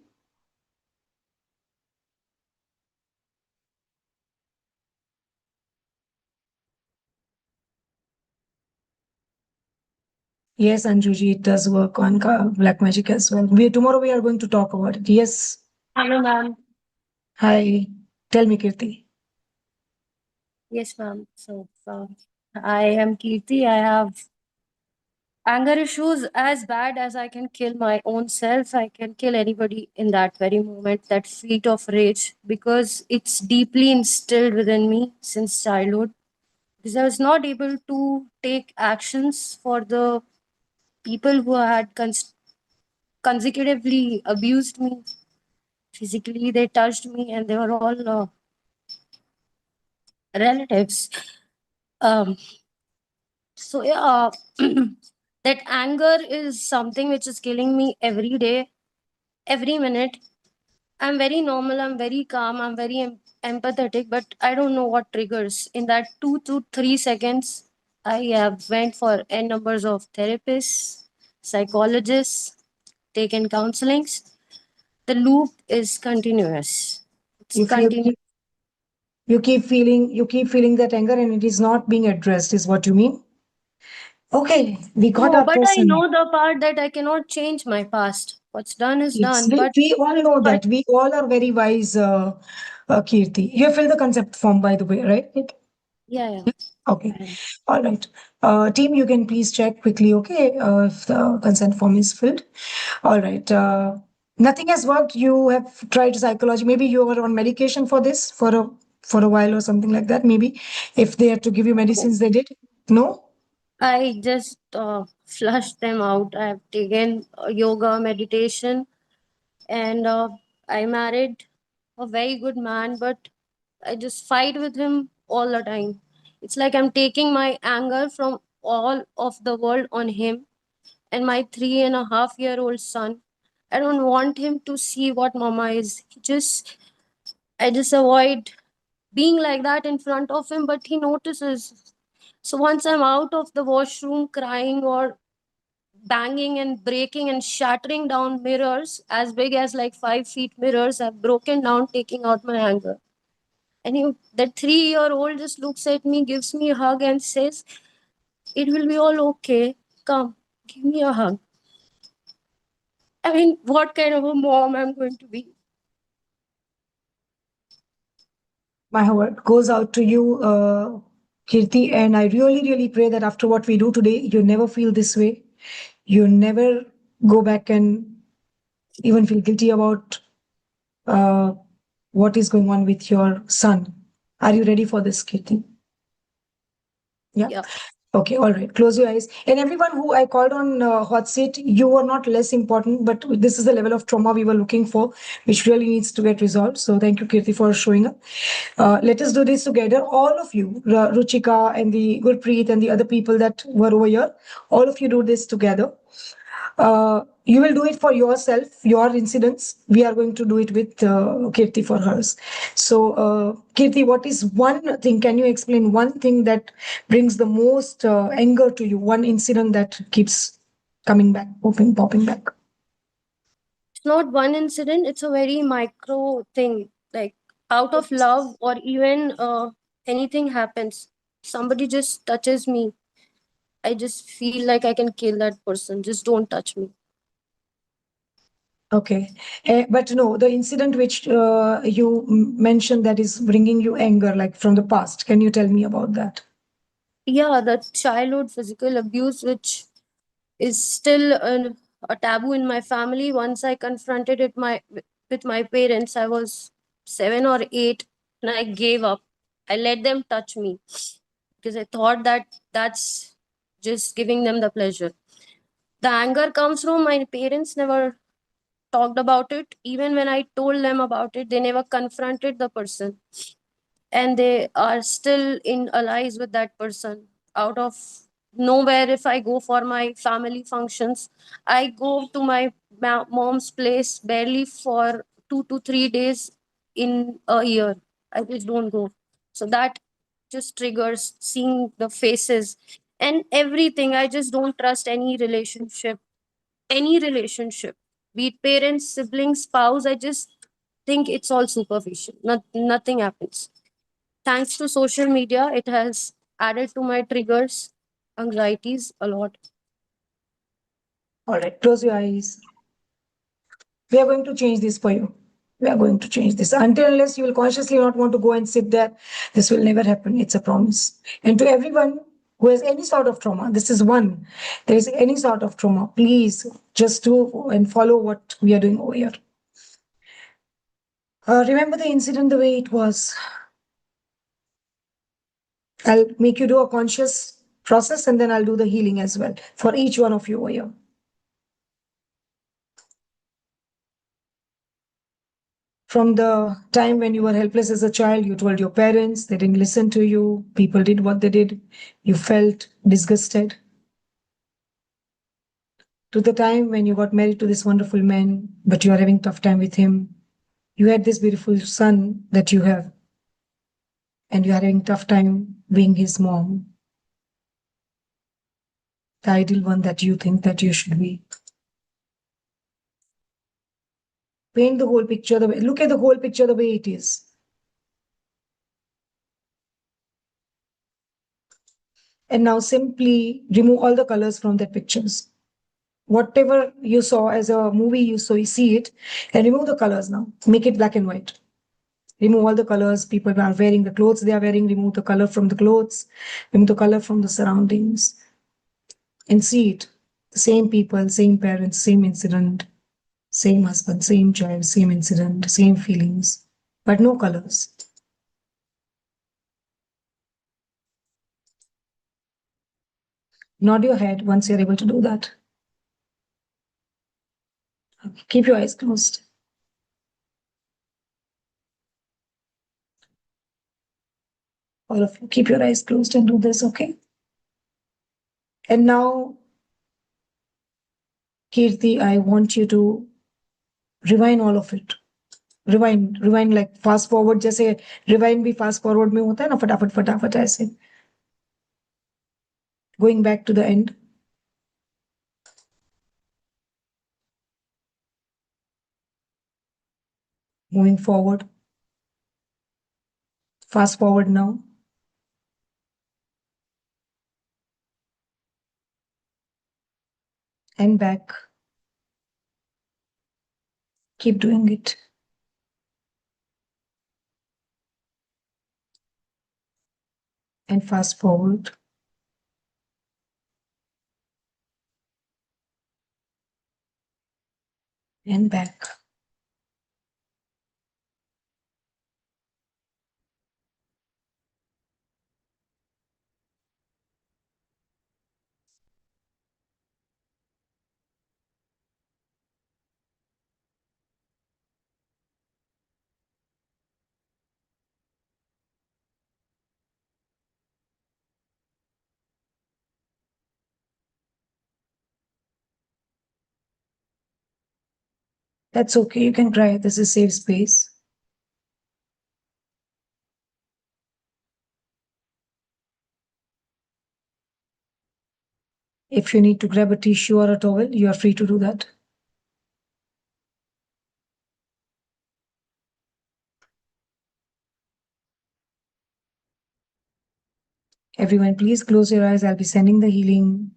Yes, Anjuji, it does work on black magic as well. Tomorrow we are going to talk about it. Yes. Hello, ma'am. Hi. Tell me, Kirti. Yes, ma'am. So, I am Kirti. I have anger issues as bad as I can kill my own self. I can kill anybody in that very moment, that feat of rage, because it's deeply instilled within me since childhood. Because I was not able to take actions for the people who had consecutively abused me physically. They touched me, and they were all relatives. Um, so yeah, that anger is something which is killing me every day, every minute. I'm very normal, I'm very calm, I'm very empathetic, but I don't know what triggers. In that 2 to 3 seconds, I have went for n numbers of therapists, psychologists, taken counselings. The loop is continuous. It's You feel continuous. you keep feeling that anger and it is not being addressed, is what you mean? Okay, we got No, our but I person. know the part that I cannot change my past. What's done is Yes, done. we all know But that. We all are very wise, Kirti. You fill the concept form, by the way, right? yeah. Okay. All right. Team, you can please check quickly, okay, if the consent form is filled. All right. Nothing has worked. You have tried psychology. Maybe you were on medication for this for a while or something like that. Maybe if they had to give you medicines, they did. No? I just flushed them out. I've taken yoga, meditation, and I married a very good man, but I just fight with him all the time. It's like I'm taking my anger from all of the world on him and my 3.5-year-old son. I don't want him to see what mama is. I just avoid being like that in front of him, but he notices. So once I'm out of the washroom crying or banging and breaking and shattering down mirrors as big as like 5 feet mirrors, I've broken down, taking out my anger. And that 3-year-old just looks at me, gives me a hug, and says, "It will be all okay. Come, give me a hug." I mean, what kind of a mom I'm going to be? My heart goes out to you, Kirti, and I really, really pray that after what we do today, you never feel this way. You never go back and even feel guilty about uh, what is going on with your son. Are you ready for this, Kirti? Yeah. Yeah. Okay, all right. Close your eyes. And everyone who I called on hot seat, you were not less important, but this is the level of trauma we were looking for, which really needs to get resolved. So thank you, Kirti, for showing up. Let us do this together. All of you, Ruchika and the Gurpreet and the other people that were over here, all of you do this together. You will do it for yourself, your incidents. We are going to do it with Kirti for hers. So, Kirti, what is one thing? Can you explain one thing that brings the most anger to you? One incident that keeps coming back, popping back. It's not one incident, it's a very micro thing. Like out of love, or even anything happens, somebody just touches me, I just feel like I can kill that person. Just don't touch me. Okay. But no, the incident which you mentioned that is bringing you anger, like from the past. Can you tell me about that? yeah, the childhood physical abuse, which is still a taboo in my family. Once I confronted it with my parents, I was 7 or 8, and I gave up. I let them touch me because I thought that that's just giving them the pleasure. The anger comes from my parents never talked about it. Even when I told them about it, they never confronted the person, and they are still in allies with that person. Out of nowhere, if I go for my family functions, I go to my mom's place barely for 2 to 3 days in a year. I just don't go. So that just triggers seeing the faces and everything. I just don't trust any relationship, be it parents, siblings, spouse. I just think it's all superficial. Nothing happens. Thanks to social media, it has added to my triggers, anxieties a lot. All right, close your eyes. We are going to change this for you. We are going to change this. Until unless you will consciously not want to go and sit there, this will never happen. It's a promise. And to everyone who has any sort of trauma, this is one. There is any sort of trauma, please just do and follow what we are doing over here. Remember the incident the way it was. I'll make you do a conscious process and then I'll do the healing as well for each one of you over here. From the time when you were helpless as a child, you told your parents, they didn't listen to you, people did what they did, you felt disgusted. To the time when you got married to this wonderful man, but you are having tough time with him. You had this beautiful son that you have, and you are having tough time being his mom, the ideal one that you think that you should be. Paint the whole picture the way, look at the whole picture the way it is. And now simply remove all the colors from that pictures. Whatever you saw as a movie, you see it, and remove the colors now. Make it black and white. Remove all the colors. People are wearing the clothes they are wearing. Remove the color from the clothes. Remove the color from the surroundings. And see it. The same people, same parents, same incident, same husband, same child, same incident, same feelings, but no colors. Nod your head once you're able to do that. Okay. Keep your eyes closed. All of you, keep your eyes closed and do this, okay? And now, Kirti, I want you to rewind all of it. Rewind like fast forward. जैसे rewind भी fast forward में होता है ना, फटाफट फटाफट ऐसे. Going back to the end. Moving forward. Fast forward now. And back. Keep doing it. And fast forward. And back. That's okay. You can cry. This is safe space. If you need to grab a tissue or a towel, you are free to do that. Everyone, please close your eyes. I'll be sending the healing.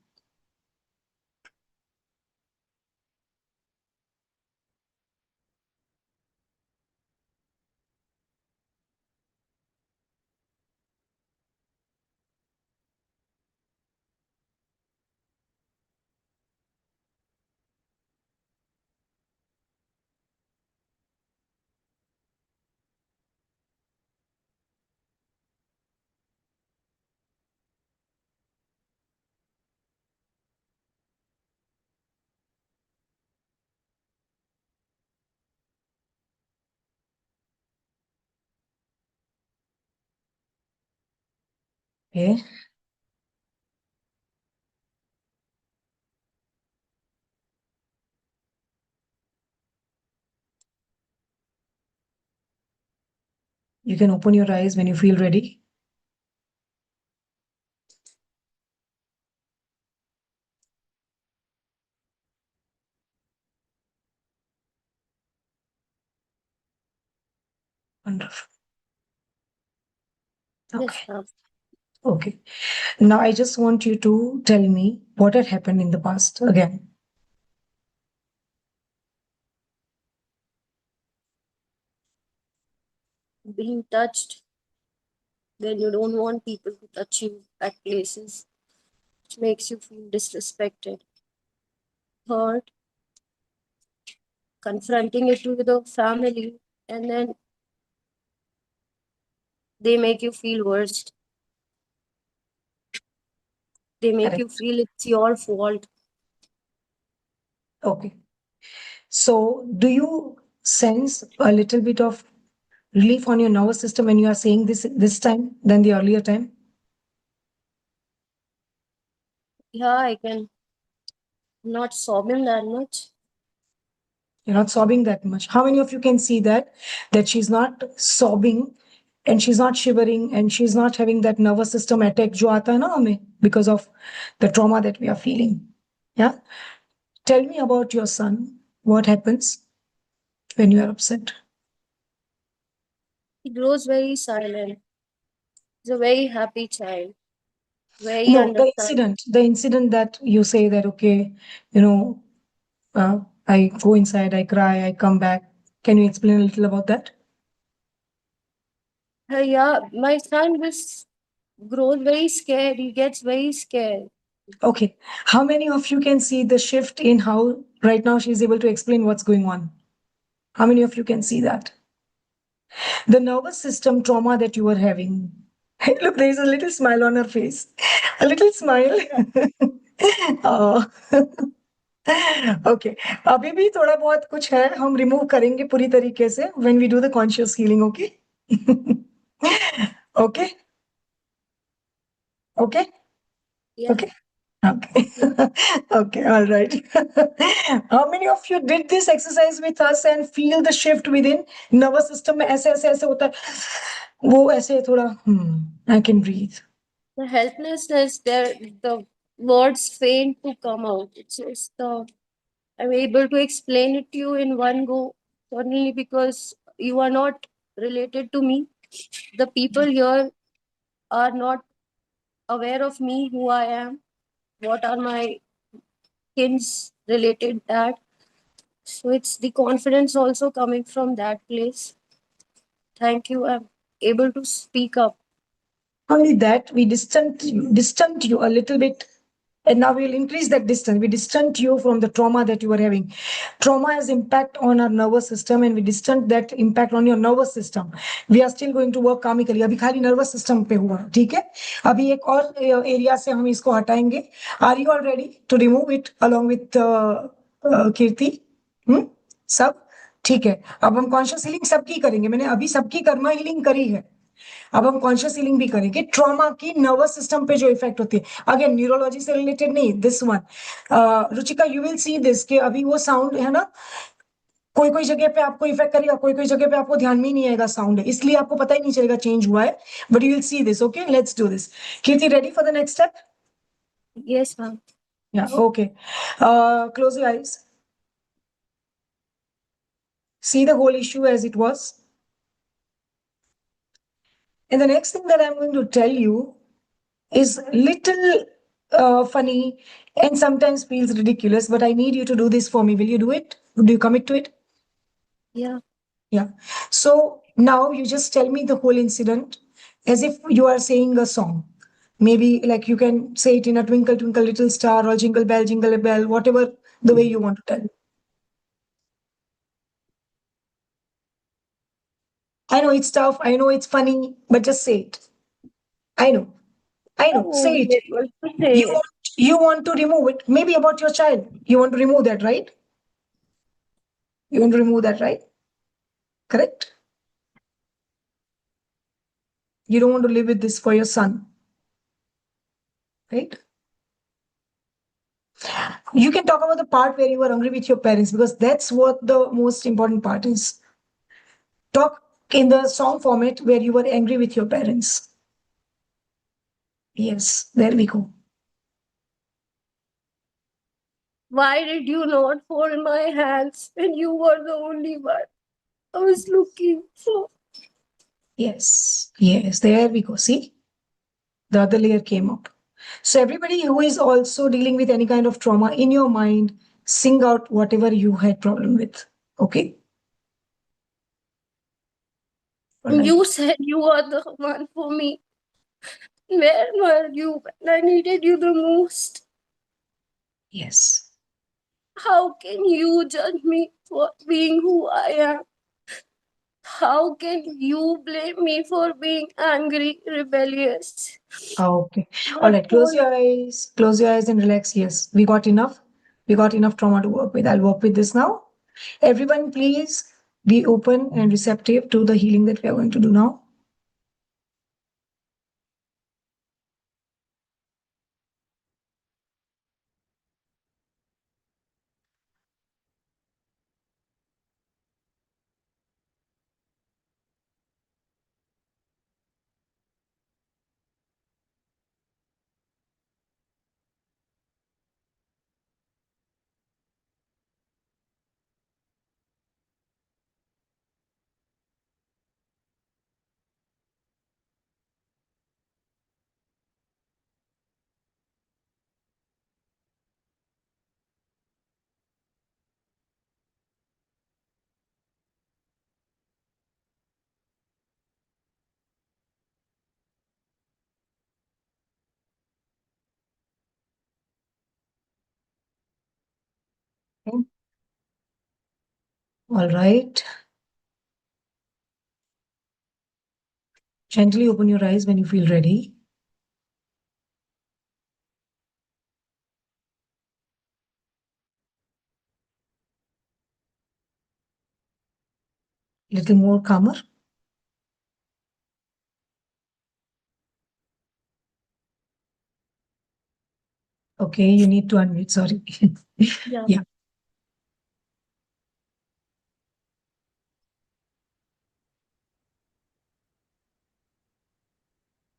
Okay. You can open your eyes when you feel ready. Wonderful. Yes, Okay. ma'am. Okay. Now I just want you to tell me what had happened in the past again. Being touched when you don't want people to touch you at places, which makes you feel disrespected, hurt, confronting it to the family, and then they make you feel worse. They make you Correct. feel it's your fault. Okay. So do you sense a little bit of relief on your nervous system when you are saying this time than the earlier time? Yeah, I can not sobbing that much. You're not sobbing that much. How many of you can see that she's not sobbing and she's not shivering and she's not having that nervous system attack जो आता है ना हमें because of the trauma that we are feeling? Yeah. Tell me about your son. What happens when you are upset? He grows very silent. He's a very happy child, very No, understanding. the incident that you say that, okay, you know, I go inside, I cry, I come back. Can you explain a little about that? Yeah, my son just grows very scared. He gets very scared. Okay. How many of you can see the shift in how right now she's able to explain what's going on? How many of you can see that? The nervous system trauma that you are having. Look, there is a little smile on her face. A little smile. Uh, okay. अभी भी थोड़ा बहुत कुछ है हम remove करेंगे पूरी तरीके से when we do the conscious healing, okay? Okay? Okay? Yeah. Okay? Okay. Okay, all right. How many of you did this exercise with us and feel the shift within nervous system में ऐसे ऐसे ऐसे होता है वो ऐसे थोड़ा I can breathe. The helplessness there, the words faint to come out. It's just I'm able to explain it to you in one go, only because you are not related to me. The people here are not aware of me, who I am, what are my kins related at. So it's the confidence also coming from that place. Thank you. I'm able to speak up. Only that we distant you a little bit, and now we'll increase that distance. We distant you from the trauma that you are having. Trauma has impact on our nervous system, and we distant that impact on your nervous system. We are still going to work karmically. अभी खाली nervous system पे हुआ, ठीक है? अभी एक और area से हम इसको हटाएंगे. Are you all ready to remove it along with कीर्ति? सब ठीक है. अब हम कॉन्शियस हीलिंग सबकी करेंगे. मैंने अभी सबकी कर्मा हीलिंग करी है. अब हम कॉन्शियस हीलिंग भी करेंगे ट्रॉमा की नर्वस सिस्टम पे जो इफेक्ट होती है. अगेन न्यूरोलॉजी से रिलेटेड नहीं, this one. Ruchika, you will see this कि अभी वो साउंड है ना, कोई कोई जगह पे आपको इफेक्ट करेगा, कोई कोई जगह पे आपको ध्यान में ही नहीं आएगा साउंड है, इसलिए आपको पता ही नहीं चलेगा चेंज हुआ है. But you will see this. Okay, let's do this. Kirti, ready for the next step? Yes, ma'am. Yeah, okay. Close your eyes. See the whole issue as it was. And the next thing that I'm going to tell you is little funny and sometimes feels ridiculous, but I need you to do this for me. Will you do it? Do you commit to it? Yeah. Yeah. So now you just tell me the whole incident as if you are saying a song. Maybe like you can say it in a twinkle, twinkle, little star, or jingle bell, whatever the way you want to tell. I know it's tough. I know it's funny, but just say it. I know. I know. Oh, Say it. be able to say You it. want, you want to remove it. Maybe about your child. You want to remove that, right? You want to remove that, right? Correct? You don't want to live with this for your son. right? You can talk about the part where you were angry with your parents, because that's what the most important part is. Talk in the song format where you were angry with your parents. Yes, there we go. Why did you not hold my hands when you were the only one I was looking for? Yes, yes, there we go. See, the other layer came up. So, everybody who is also dealing with any kind of trauma in your mind, sing out whatever you had problem with. Okay? All right. You said you are the one for me. Where were you when I needed you the most? Yes. How can you judge me for being who I am? How can you blame me for being angry, rebellious? Okay. All Not right. Close for your eyes. Close your eyes and relax. Yes. We got enough. We got enough trauma to work with. I'll work with this now. Everyone, please be open and receptive to the healing that we are going to do now. Okay. All right. Gently open your eyes when you feel ready. Little more calmer. Okay, you need to unmute. Sorry. yeah. Yeah.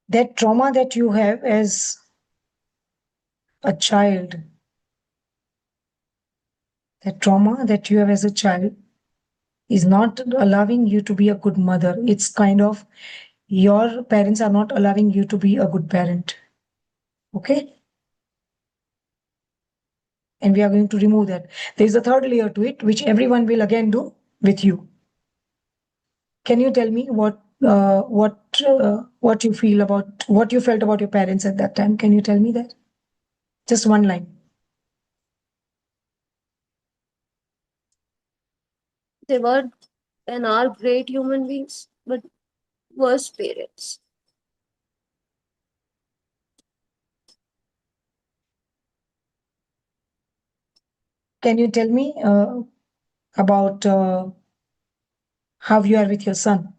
That trauma that you have as a child, that trauma that you have as a child is not allowing you to be a good mother. It's kind of your parents are not allowing you to be a good parent. Okay? And we are going to remove that. There is a third layer to it, which everyone will again do with you. Can you tell me what you feel about what you felt about your parents at that time? Can you tell me that? Just one line. They were and are great human beings, but worse parents. Can you tell me about how you are with your son?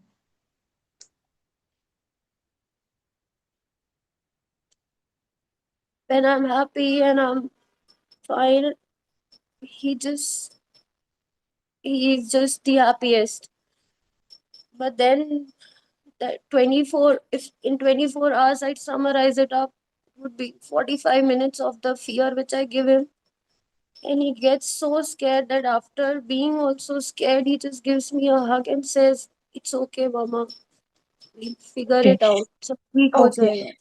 When I'm happy and I'm fine, he's just the happiest. But then that 24, if in 24 hours I'd summarize it up, would be 45 minutes of the fear which I give him. And he gets so scared that after being also scared, he just gives me a hug and says, "It's okay, Mama. We'll figure Okay. it out." So ठीक हो Okay. जाएगा.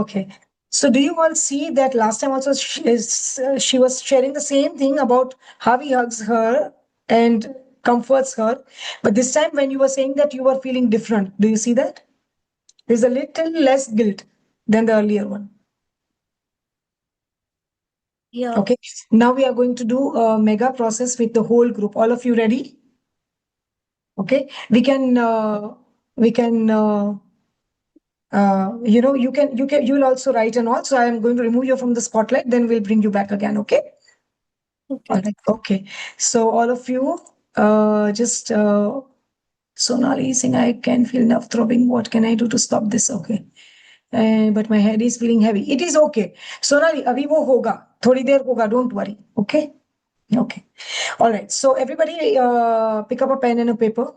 Okay. So do you all see that last time also she was sharing the same thing about how he hugs her and comforts her. But this time when you were saying that you were feeling different, do you see that? There's a little less guilt than the earlier one. Yeah. Okay. Now we are going to do a mega process with the whole group. All of you ready? Okay. You will also write and all. So I am going to remove you from the spotlight. Then we'll bring you back again. Okay. Okay. All right. Okay. So all of you, just Sonali is saying I can feel nerve throbbing. What can I do to stop this? Okay. but my head is feeling heavy. It is okay. Sonali, abhi wo hoga. Thodi der hoga. Don't worry. Okay. Okay. All right. So everybody, pick up a pen and a paper.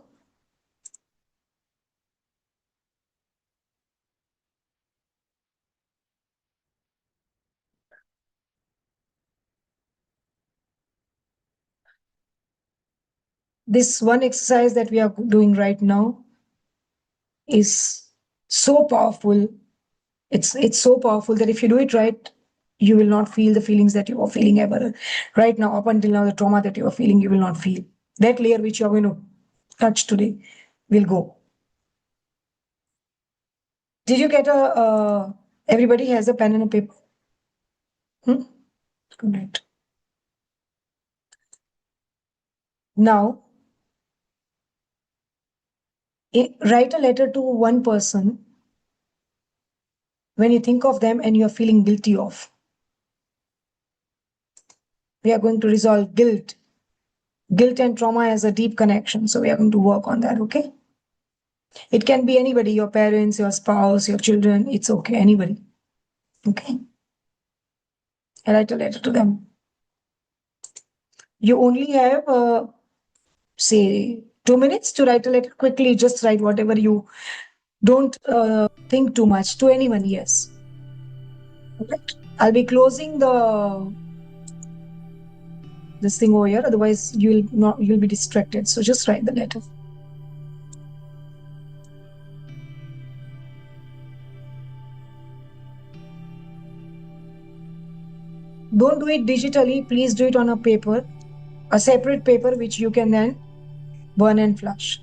This one exercise that we are doing right now is so powerful. It's so powerful that if you do it right, you will not feel the feelings that you are feeling ever. Right now, up until now, the trauma that you are feeling, you will not feel. That layer which you are going to touch today will go. Did you get everybody has a pen and a paper? Good. Now, write a letter to one person when you think of them and you're feeling guilty of. We are going to resolve guilt. Guilt and trauma has a deep connection, so we are going to work on that, okay? It can be anybody, your parents, your spouse, your children, it's okay, anybody. Okay? I write a letter to them. You only have, say, 2 minutes to write a letter. Quickly, just write whatever you don't think too much to anyone, yes. Okay? I'll be closing this thing over here, otherwise you'll be distracted. So just write the letter. Don't do it digitally, please do it on a paper, a separate paper which you can then burn and flush.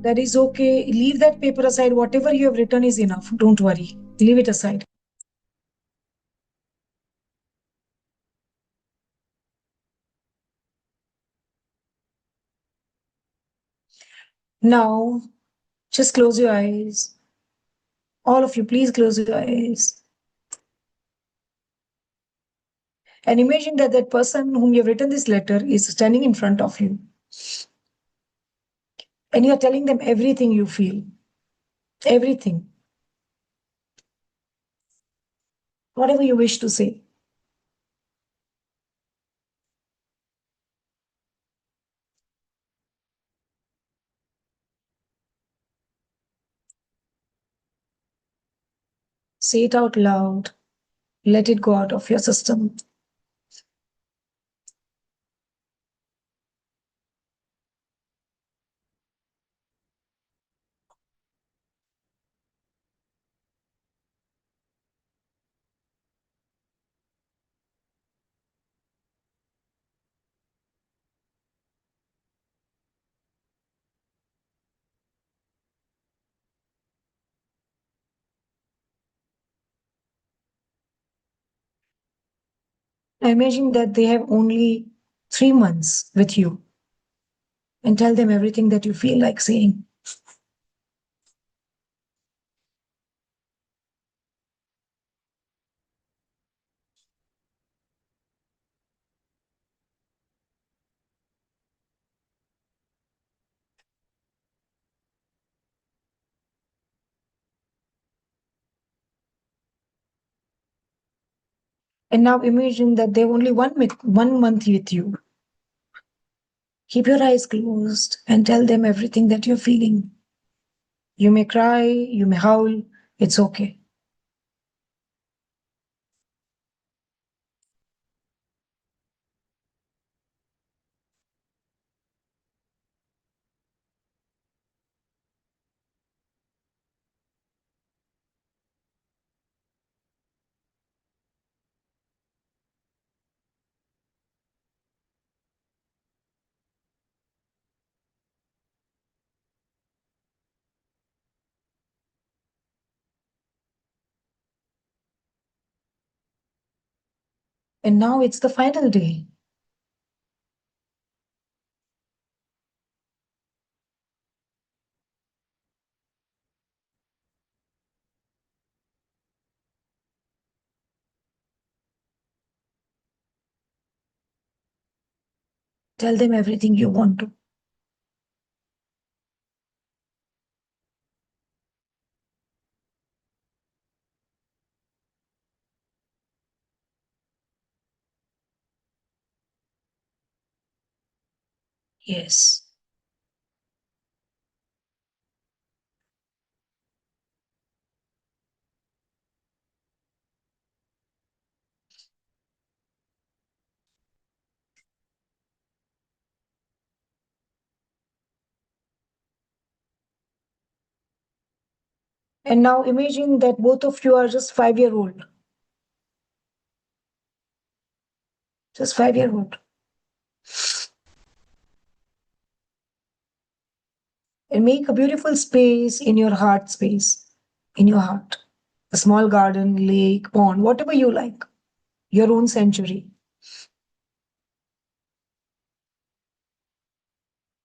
That is okay. Leave that paper aside. Whatever you have written is enough. Don't worry. Leave it aside. Now, just close your eyes. All of you, please close your eyes. And imagine that that person whom you've written this letter is standing in front of you. And you're telling them everything you feel. Everything. Whatever you wish to say. Say it out loud. Let it go out of your system. Imagine that they have only 3 months with you. And tell them everything that you feel like saying. And now imagine that they have only 1 month with you. Keep your eyes closed and tell them everything that you're feeling. You may cry, you may howl, it's okay. And now it's the final day. Tell them everything you want to. Yes. And now imagine that both of you are just 5-year old. Just 5-year old. And make a beautiful space in your heart space. In your heart. A small garden, lake, pond, whatever you like. Your own sanctuary.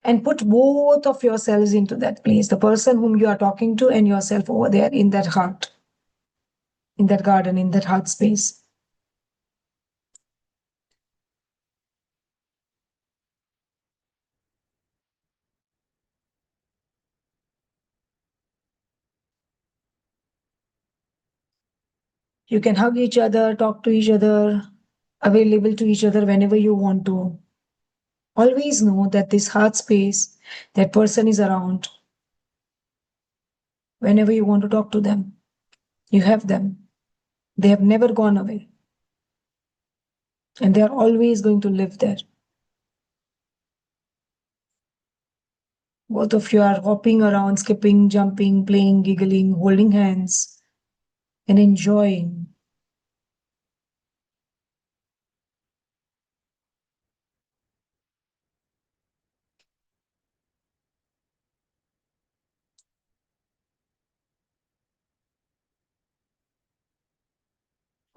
And put both of yourselves into that place, the person whom you are talking to and yourself over there in that heart, in that garden, in that heart space. You can hug each other, talk to each other, available to each other whenever you want to. Always know that this heart space, that person is around. Whenever you want to talk to them, you have them. They have never gone away. And they are always going to live there. Both of you are hopping around, skipping, jumping, playing, giggling, holding hands, and enjoying.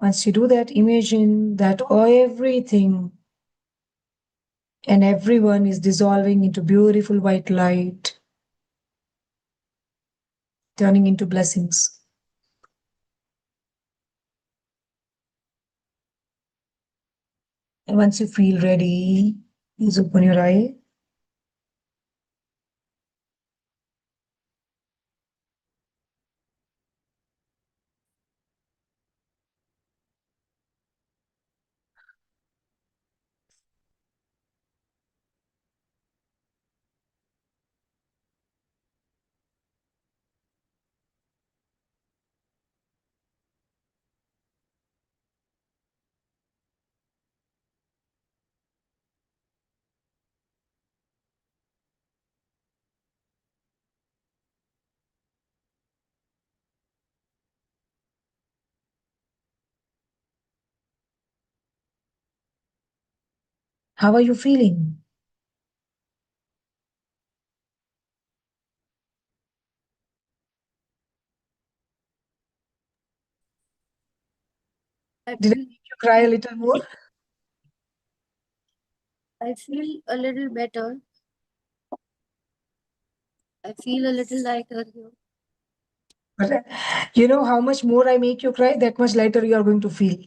Once you do that, imagine that everything and everyone is dissolving into beautiful white light, turning into blessings. And once you feel ready, please open your eye. How are you feeling? I Did I feel make you cry a little more? I feel a little better. I feel a little lighter here. But you know how much more I make you cry, that much lighter you are going to feel.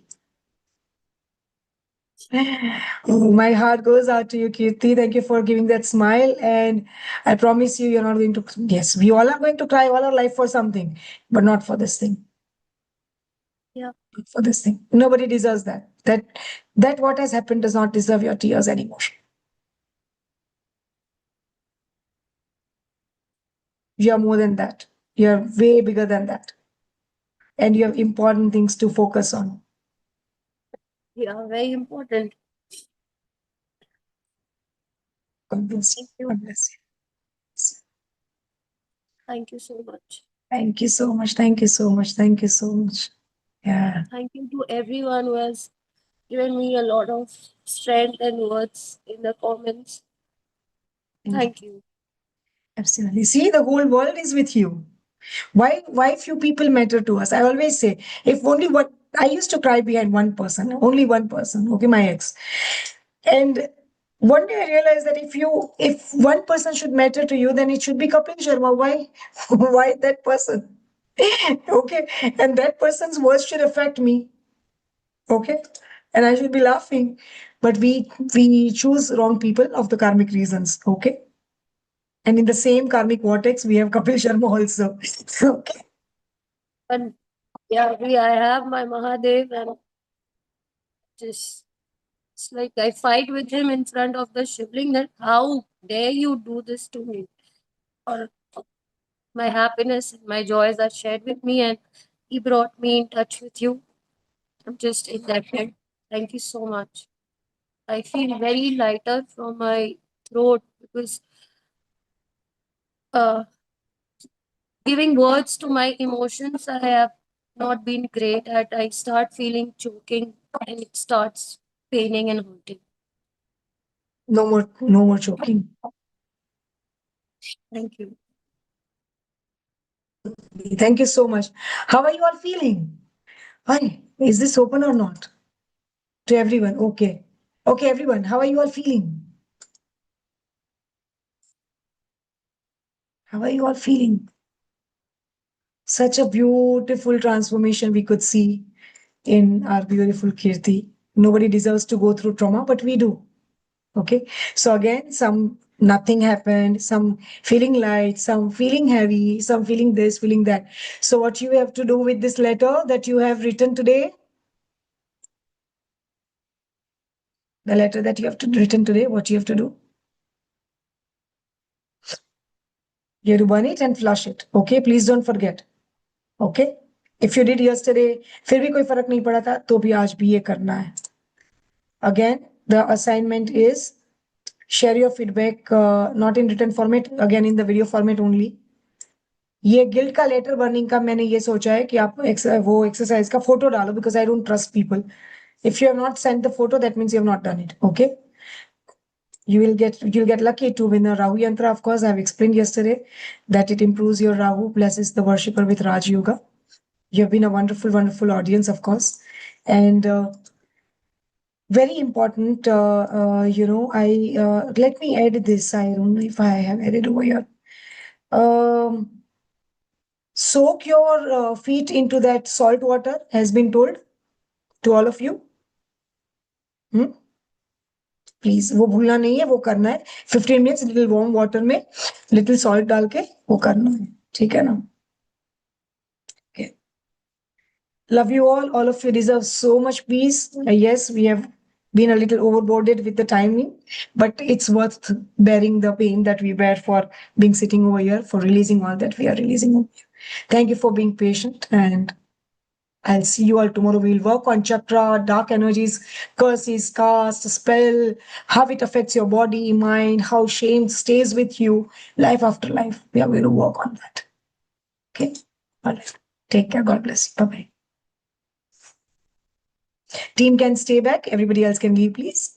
Oh, my heart goes out to you, Kirti. Thank you for giving that smile. And I promise you, you're not going to. Yes, we all are going to cry all our life for something, but not for this thing. Yeah. Not for this thing. Nobody deserves that. That what has happened does not deserve your tears anymore. You are more than that. You are way bigger than that. And you have important things to focus on. Yeah, very important. God bless you. Thank you. God bless you. Thank you so much. Thank you so much. Thank you so much. Thank you so much. Yeah. Thank you to everyone who has given me a lot of strength and words in the comments. Thank you. Absolutely. See, the whole world is with you. Why few people matter to us? I always say, if only one, I used to cry behind one person, only one person, okay, my ex. And one day I realized that if one person should matter to you, then it should be Kapil Sharma. Why? Why that person? Okay. And that person's words should affect me. Okay. And I should be laughing. But we choose wrong people of the karmic reasons. Okay. And in the same karmic vortex, we have Kapil Sharma also. Okay. And yeah, I have my Mahadev, and just it's like I fight with him in front of the shivling that how dare you do this to me? Or my happiness and my joys are shared with me, and he brought me in touch with you. I'm just indebted. Thank you so much. I feel very lighter from my throat because uh, giving words to my emotions, I have not been great at. I start feeling choking and it starts paining and hurting. No more choking. Thank you. Thank you so much. How are you all feeling? Hi, is this open or not? To everyone. Okay. Okay, everyone. How are you all feeling? How are you all feeling? Such a beautiful transformation we could see in our beautiful Kirti. Nobody deserves to go through trauma, but we do. Okay. So again, some nothing happened, some feeling light, some feeling heavy, some feeling this, feeling that. So what you have to do with this letter that you have written today, the letter that you have written today, what you have to do? You have to burn it and flush it. Okay. Please don't forget. Okay. If you did yesterday, फिर भी कोई फर्क नहीं पड़ा था, तो भी आज भी ये करना है. Again, the assignment is share your feedback, not in written format, again in the video format only. ये गिल्ट का लेटर बर्निंग का मैंने ये सोचा है कि आप वो एक्सरसाइज का फोटो डालो because I don't trust people. If you have not sent the photo, that means you have not done it. Okay. You'll get lucky to win a Rahu Yantra. Of course, I've explained yesterday that it improves your Rahu, blesses the worshipper with Raj Yoga. You have been a wonderful, wonderful audience, of course. And very important, let me add this. I don't know if I have added over here. Soak your feet into that salt water, has been told to all of you. Please वो भूलना नहीं है, वो करना है 15 minutes little warm water में little salt डाल के वो करना है, ठीक है ना? Love you all of you deserve so much peace. Yes, we have been a little overboarded with the timing, but it's worth bearing the pain that we bear for being sitting over here, for releasing all that we are releasing over here. Thank you for being patient, and I'll see you all tomorrow. We'll work on chakra, dark energies, curses, cast, spell, how it affects your body, mind, how shame stays with you, life after life. We are going to work on that. Okay? All right. Take care. God bless you. Bye-bye. Team can stay back. Everybody else can leave, please.